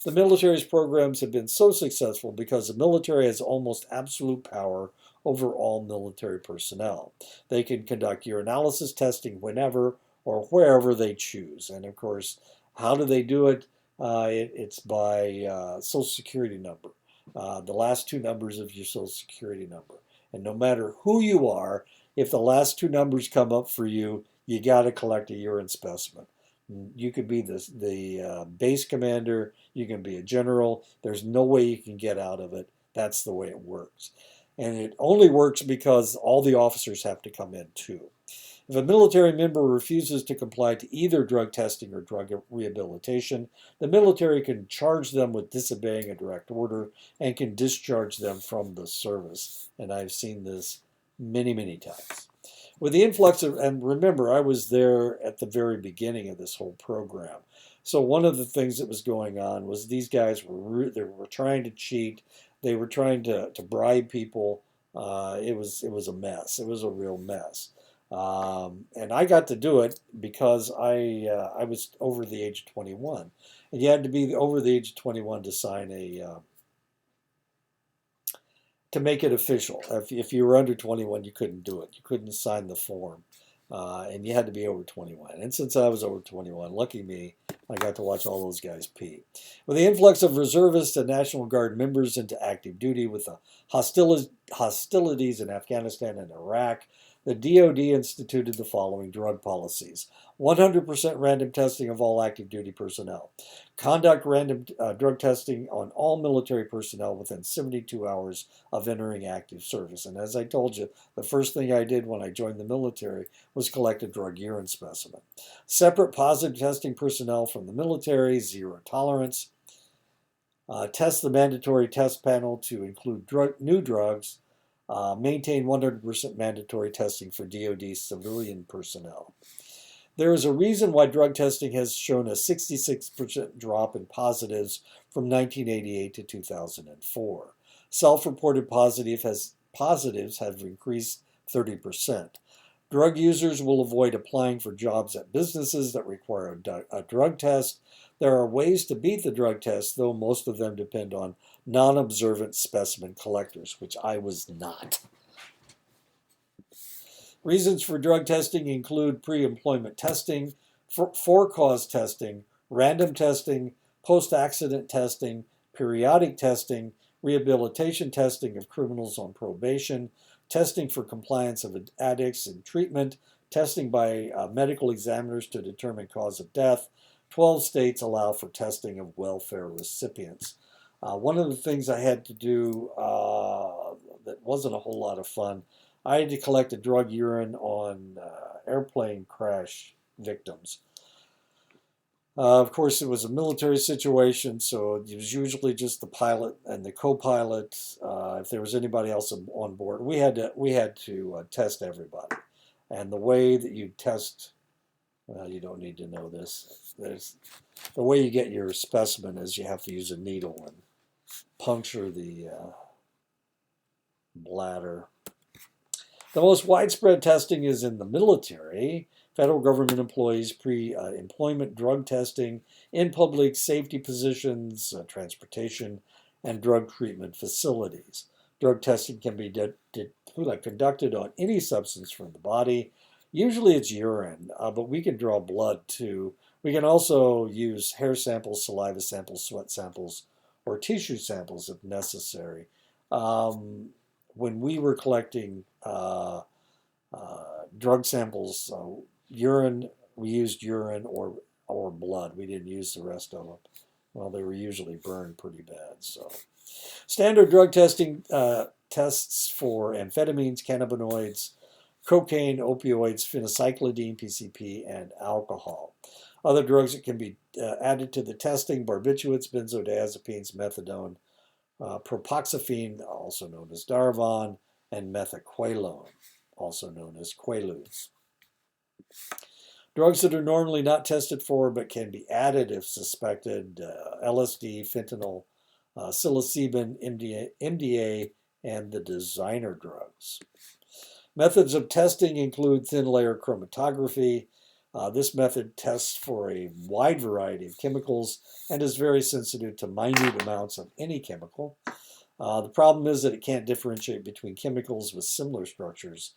The military's programs have been so successful because the military has almost absolute power over all military personnel. They can conduct urinalysis testing whenever or wherever they choose. And of course, how do they do it? It's by Social Security number, the last 2 numbers of your Social Security number. And no matter who you are, If the last two numbers come up for you, you got to collect a urine specimen. You could be the base commander, you can be a general. There's no way you can get out of it. That's the way it works. And it only works because all the officers have to come in too. If a military member refuses to comply to either drug testing or drug rehabilitation, the military can charge them with disobeying a direct order and can discharge them from the service. And I've seen this many, many times. With the influx of, and remember, I was there at the very beginning of this whole program. So one of the things that was going on was these guys they were trying to cheat. They were trying to bribe people. It was a mess. It was a real mess. And I got to do it because I was over the age of 21, and you had to be over the age of 21 to sign to make it official. If you were under 21, you couldn't do it. You couldn't sign the form, and you had to be over 21. And since I was over 21, lucky me, I got to watch all those guys pee. With the influx of reservists and National Guard members into active duty with the hostilities in Afghanistan and Iraq, the DoD instituted the following drug policies: 100% random testing of all active duty personnel. Conduct random drug testing on all military personnel within 72 hours of entering active service. And as I told you, the first thing I did when I joined the military was collect a drug urine specimen. Separate positive testing personnel from the military, zero tolerance. Test the mandatory test panel to include new drugs. Maintain 100% mandatory testing for DoD civilian personnel. There is a reason why drug testing has shown a 66% drop in positives from 1988 to 2004. Self-reported positives have increased 30%. Drug users will avoid applying for jobs at businesses that require a drug test. There are ways to beat the drug test, though most of them depend on non-observant specimen collectors, which I was not. Reasons for drug testing include pre-employment testing, for-cause testing, random testing, post-accident testing, periodic testing, rehabilitation testing of criminals on probation, testing for compliance of addicts in treatment, testing by medical examiners to determine cause of death. 12 states allow for testing of welfare recipients. One of the things I had to do that wasn't a whole lot of fun, I had to collect a drug urine on airplane crash victims. Of course, it was a military situation, so it was usually just the pilot and the co-pilot. If there was anybody else on board, we had to test everybody. And the way that you test, well, you don't need to know this. The way you get your specimen is you have to use a needle and puncture the bladder. The most widespread testing is in the military. Federal government employees, pre-employment drug testing in public safety positions, transportation, and drug treatment facilities. Drug testing can be conducted on any substance from the body. Usually it's urine, but we can draw blood too. We can also use hair samples, saliva samples, sweat samples, or tissue samples if necessary. When we were collecting drug samples, urine, we used urine or blood. We didn't use the rest of them. Well, they were usually burned pretty bad. So, standard drug testing tests for amphetamines, cannabinoids, cocaine, opioids, phencyclidine, PCP, and alcohol. Other drugs that can be added to the testing: barbiturates, benzodiazepines, methadone, propoxyphene, also known as Darvon, and methaqualone, also known as Quaaludes. Drugs that are normally not tested for but can be added if suspected: LSD, fentanyl, psilocybin, MDA, and the designer drugs. Methods of testing include thin layer chromatography. This method tests for a wide variety of chemicals and is very sensitive to minute amounts of any chemical. The problem is that it can't differentiate between chemicals with similar structures.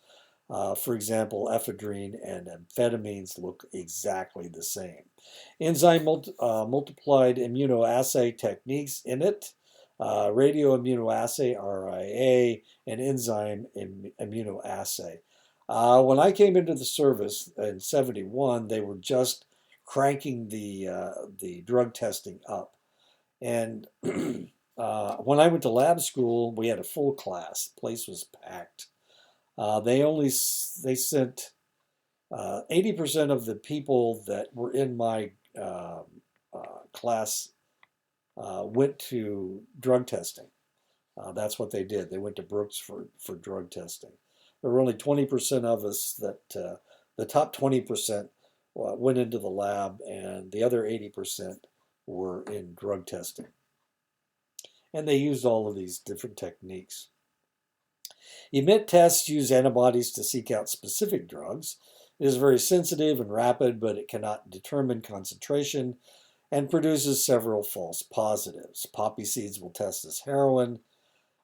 For example, ephedrine and amphetamines look exactly the same. Enzyme multiplied immunoassay techniques, IMIT, radioimmunoassay, RIA, and enzyme immunoassay. When I came into the service in '71, they were just cranking the drug testing up. And when I went to lab school, we had a full class. The place was packed. They sent 80% of the people that were in my class went to drug testing. That's what they did. They went to Brooks for drug testing. There were only 20% of us that the top 20% went into the lab, and the other 80% were in drug testing. And they used all of these different techniques. Emit tests use antibodies to seek out specific drugs. It is very sensitive and rapid, but it cannot determine concentration and produces several false positives. Poppy seeds will test as heroin.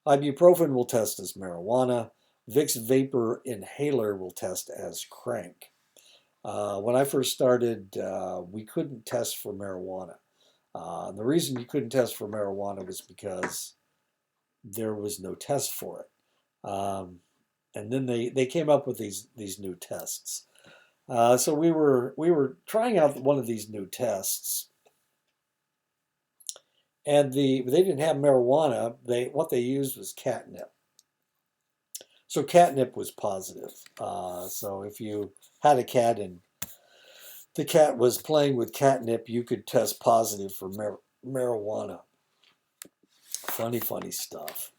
Ibuprofen will test as marijuana. Vicks Vapor Inhaler will test as crank. When I first started, we couldn't test for marijuana. The reason you couldn't test for marijuana was because there was no test for it. And then they came up with these new tests. So we were trying out one of these new tests, and they didn't have marijuana. What they used was catnip. So catnip was positive. So if you had a cat and the cat was playing with catnip, you could test positive for marijuana. Funny stuff.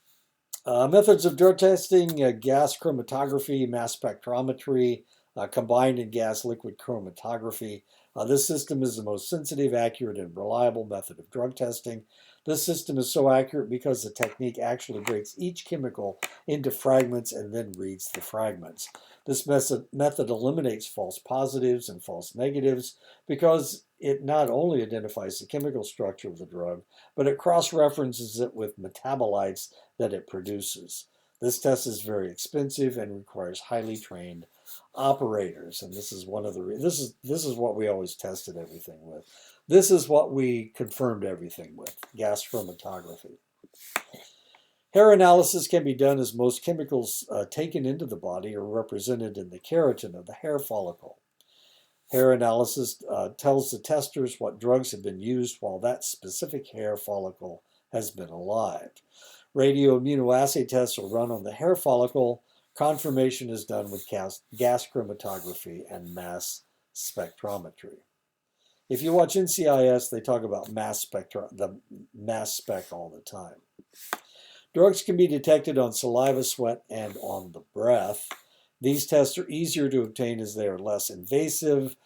Methods of drug testing: gas chromatography, mass spectrometry, combined and gas liquid chromatography. This system is the most sensitive, accurate, and reliable method of drug testing. This system is so accurate because the technique actually breaks each chemical into fragments and then reads the fragments. This method eliminates false positives and false negatives because it not only identifies the chemical structure of the drug, but it cross-references it with metabolites that it produces. This test is very expensive and requires highly trained operators, and this is one of the this is what we always tested everything with. This is what we confirmed everything with: gas chromatography. Hair analysis can be done as most chemicals taken into the body are represented in the keratin of the hair follicle. Hair analysis tells the testers what drugs have been used while that specific hair follicle has been alive. Radioimmunoassay tests are run on the hair follicle. Confirmation is done with gas chromatography and mass spectrometry. If you watch NCIS, they talk about the mass spec all the time. Drugs can be detected on saliva, sweat, and on the breath. These tests are easier to obtain as they are less invasive,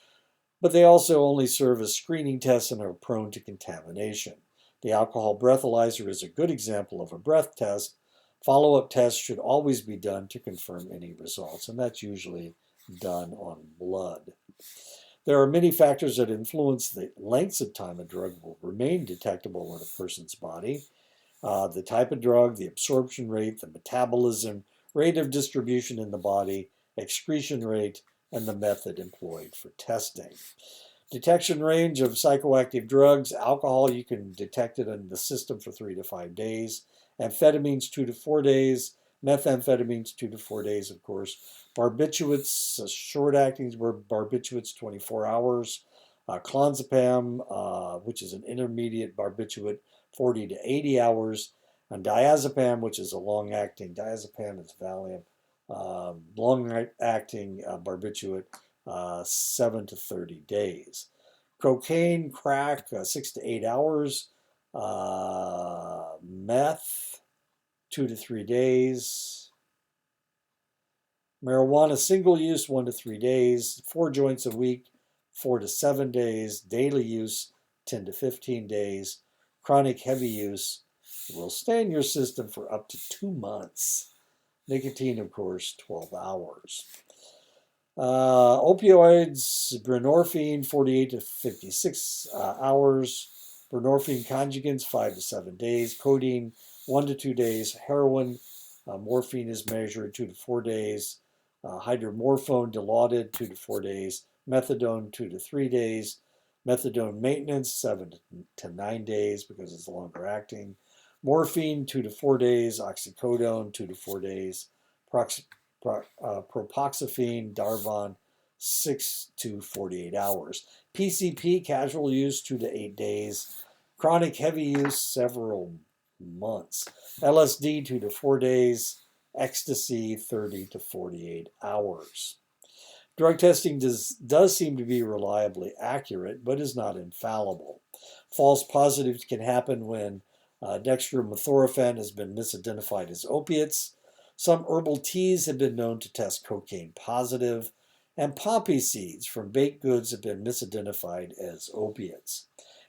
but they also only serve as screening tests and are prone to contamination. The alcohol breathalyzer is a good example of a breath test. Follow-up tests should always be done to confirm any results, and that's usually done on blood. There are many factors that influence the lengths of time a drug will remain detectable in a person's body. The type of drug, the absorption rate, the metabolism, rate of distribution in the body, excretion rate, and the method employed for testing. Detection range of psychoactive drugs: alcohol, you can detect it in the system for 3 to 5 days. Amphetamines, 2 to 4 days. Methamphetamines, 2 to 4 days, of course. Barbiturates, short-acting barbiturates, 24 hours. Clonazepam, which is an intermediate barbiturate, 40 to 80 hours. And diazepam, which is a long-acting, diazepam is Valium, long-acting barbiturate, 7 to 30 days. Cocaine, crack, 6 to 8 hours. Meth, 2 to 3 days. Marijuana, single use, 1 to 3 days. 4 joints a week, 4 to 7 days. Daily use, 10 to 15 days. Chronic heavy use will stay in your system for up to 2 months. Nicotine, of course, 12 hours. Opioids: buprenorphine, 48 to 56 hours. Buprenorphine conjugates, 5 to 7 days. Codeine, 1 to 2 days. Heroin, morphine is measured, 2 to 4 days. Hydromorphone dilaudid, 2 to 4 days. Methadone, 2 to 3 days. Methadone maintenance, 7 to 9 days because it's longer acting. Morphine, 2 to 4 days. Oxycodone, 2 to 4 days. propoxyphene, Darvon, 6 to 48 hours. PCP, casual use, 2 to 8 days. Chronic heavy use, several months. LSD, 2 to 4 days. Ecstasy, 30 to 48 hours. Drug testing does seem to be reliably accurate, but is not infallible. False positives can happen when dextromethorphan has been misidentified as opiates. Some herbal teas have been known to test cocaine positive, and poppy seeds from baked goods have been misidentified as opiates.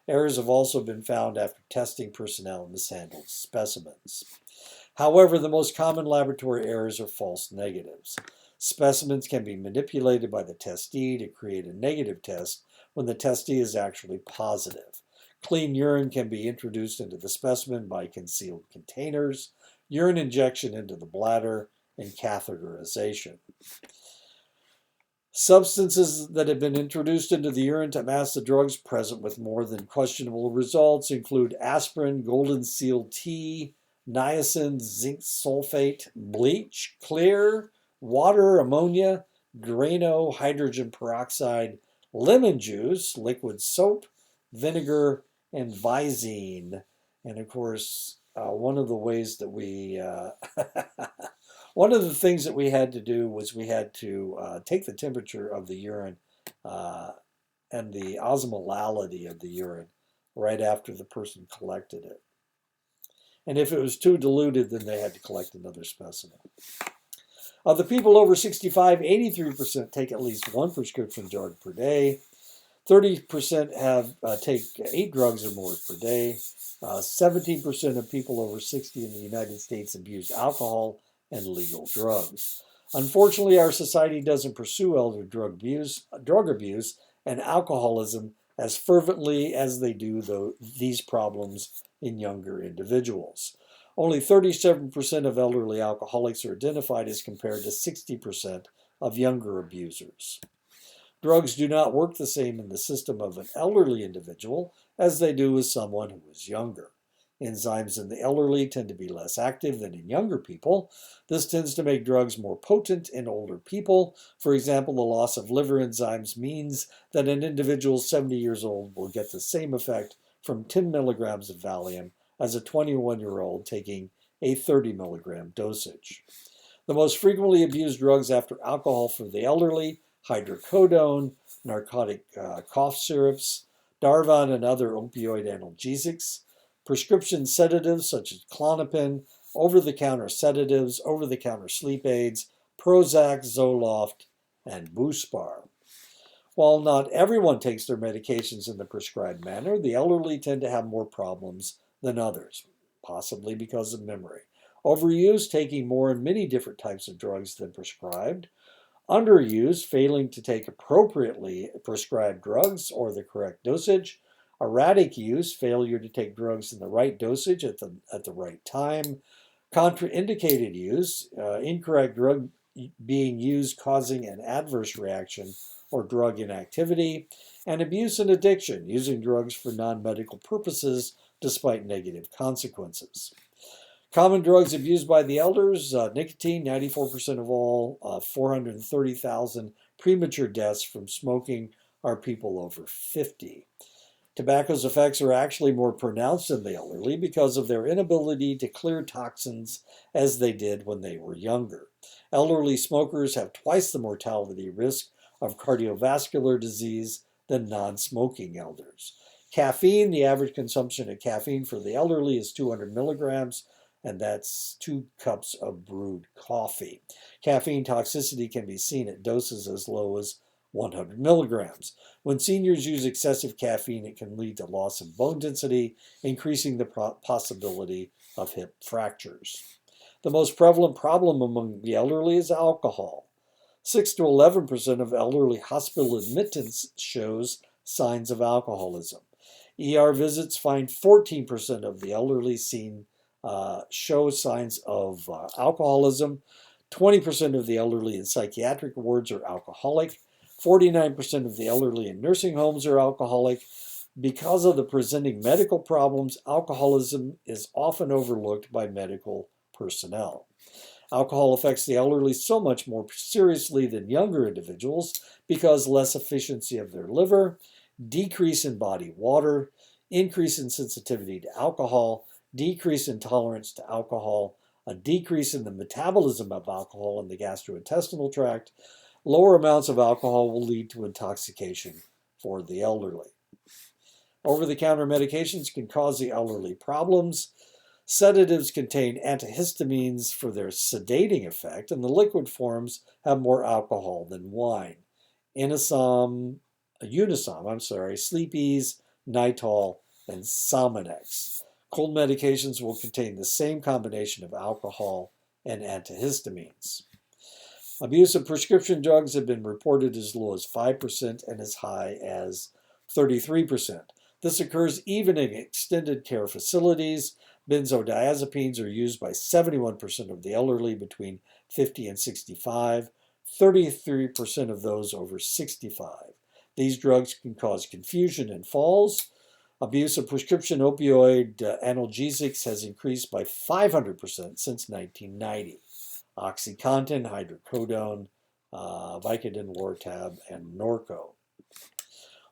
Errors have also been found after testing personnel mishandled specimens. However, the most common laboratory errors are false negatives. Specimens can be manipulated by the testee to create a negative test when the testee is actually positive. Clean urine can be introduced into the specimen by concealed containers, urine injection into the bladder, and catheterization. Substances that have been introduced into the urine to mask the drugs present with more than questionable results include aspirin, golden seal tea, niacin, zinc sulfate, bleach, clear, water, ammonia, drano, hydrogen peroxide, lemon juice, liquid soap, vinegar, and Visine. And of course, one of the ways that we one of the things that we had to do was we had to take the temperature of the urine and the osmolality of the urine right after the person collected it. And if it was too diluted, then they had to collect another specimen. Of the people over 65, 83% take at least one prescription drug per day. 30% have take 8 drugs or more per day. 17% of people over 60 in the United States abuse alcohol and legal drugs. Unfortunately, our society doesn't pursue elder drug abuse and alcoholism as fervently as they do these problems in younger individuals. Only 37% of elderly alcoholics are identified as compared to 60% of younger abusers. Drugs do not work the same in the system of an elderly individual as they do with someone who is younger. Enzymes in the elderly tend to be less active than in younger people. This tends to make drugs more potent in older people. For example, the loss of liver enzymes means that an individual 70 years old will get the same effect from 10 milligrams of Valium as a 21-year-old taking a 30 milligram dosage. The most frequently abused drugs after alcohol for the elderly: hydrocodone, narcotic cough syrups, Darvon and other opioid analgesics, prescription sedatives such as Klonopin, over-the-counter sedatives, over-the-counter sleep aids, Prozac, Zoloft, and Buspar. While not everyone takes their medications in the prescribed manner, the elderly tend to have more problems than others, possibly because of memory. Overuse, taking more and many different types of drugs than prescribed. Underuse, failing to take appropriately prescribed drugs or the correct dosage. Erratic use, failure to take drugs in the right dosage at the right time. Contraindicated use, incorrect drug being used causing an adverse reaction or drug inactivity. And abuse and addiction, using drugs for non-medical purposes despite negative consequences. Common drugs abused by the elders: nicotine, 94% of all, 430,000 premature deaths from smoking are people over 50. Tobacco's effects are actually more pronounced in the elderly because of their inability to clear toxins as they did when they were younger. Elderly smokers have twice the mortality risk of cardiovascular disease than non-smoking elders. Caffeine, the average consumption of caffeine for the elderly is 200 milligrams, and that's 2 cups of brewed coffee. Caffeine toxicity can be seen at doses as low as 100 milligrams. When seniors use excessive caffeine, it can lead to loss of bone density, increasing the possibility of hip fractures. The most prevalent problem among the elderly is alcohol. 6 to 11% of elderly hospital admittance shows signs of alcoholism. ER visits find 14% of the elderly seen show signs of alcoholism. 20% of the elderly in psychiatric wards are alcoholic. 49% of the elderly in nursing homes are alcoholic. Because of the presenting medical problems, alcoholism is often overlooked by medical personnel. Alcohol affects the elderly so much more seriously than younger individuals because less efficiency of their liver, decrease in body water, increase in sensitivity to alcohol, decrease in tolerance to alcohol, a decrease in the metabolism of alcohol in the gastrointestinal tract. Lower amounts of alcohol will lead to intoxication for the elderly. Over-the-counter medications can cause the elderly problems. Sedatives contain antihistamines for their sedating effect, and the liquid forms have more alcohol than wine. Unisom, Sleep Ease, Nitol, and Salmonex. Cold medications will contain the same combination of alcohol and antihistamines. Abuse of prescription drugs have been reported as low as 5% and as high as 33%. This occurs even in extended care facilities. Benzodiazepines are used by 71% of the elderly between 50 and 65, 33% of those over 65. These drugs can cause confusion and falls. Abuse of prescription opioid analgesics has increased by 500% since 1990. OxyContin, hydrocodone, Vicodin, Lortab, and Norco.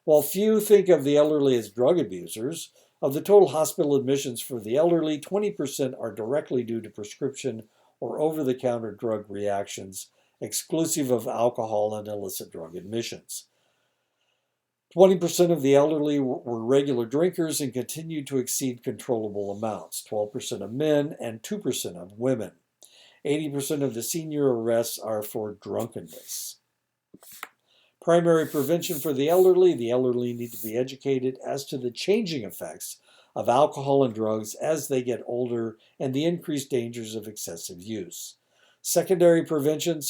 While few think of the elderly as drug abusers, of the total hospital admissions for the elderly, 20% are directly due to prescription or over-the-counter drug reactions, exclusive of alcohol and illicit drug admissions. 20% of the elderly were regular drinkers and continued to exceed controllable amounts, 12% of men and 2% of women. 80% of the senior arrests are for drunkenness. Primary prevention for the elderly need to be educated as to the changing effects of alcohol and drugs as they get older and the increased dangers of excessive use. Secondary prevention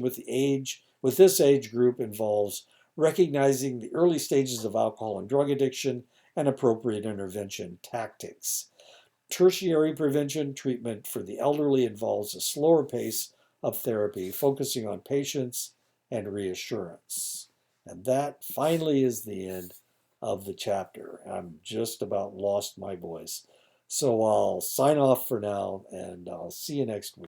with this age group involves recognizing the early stages of alcohol and drug addiction and appropriate intervention tactics. Tertiary prevention treatment for the elderly involves a slower pace of therapy, focusing on patience and reassurance. And that finally is the end of the chapter. I'm just about lost my voice. So I'll sign off for now, and I'll see you next week.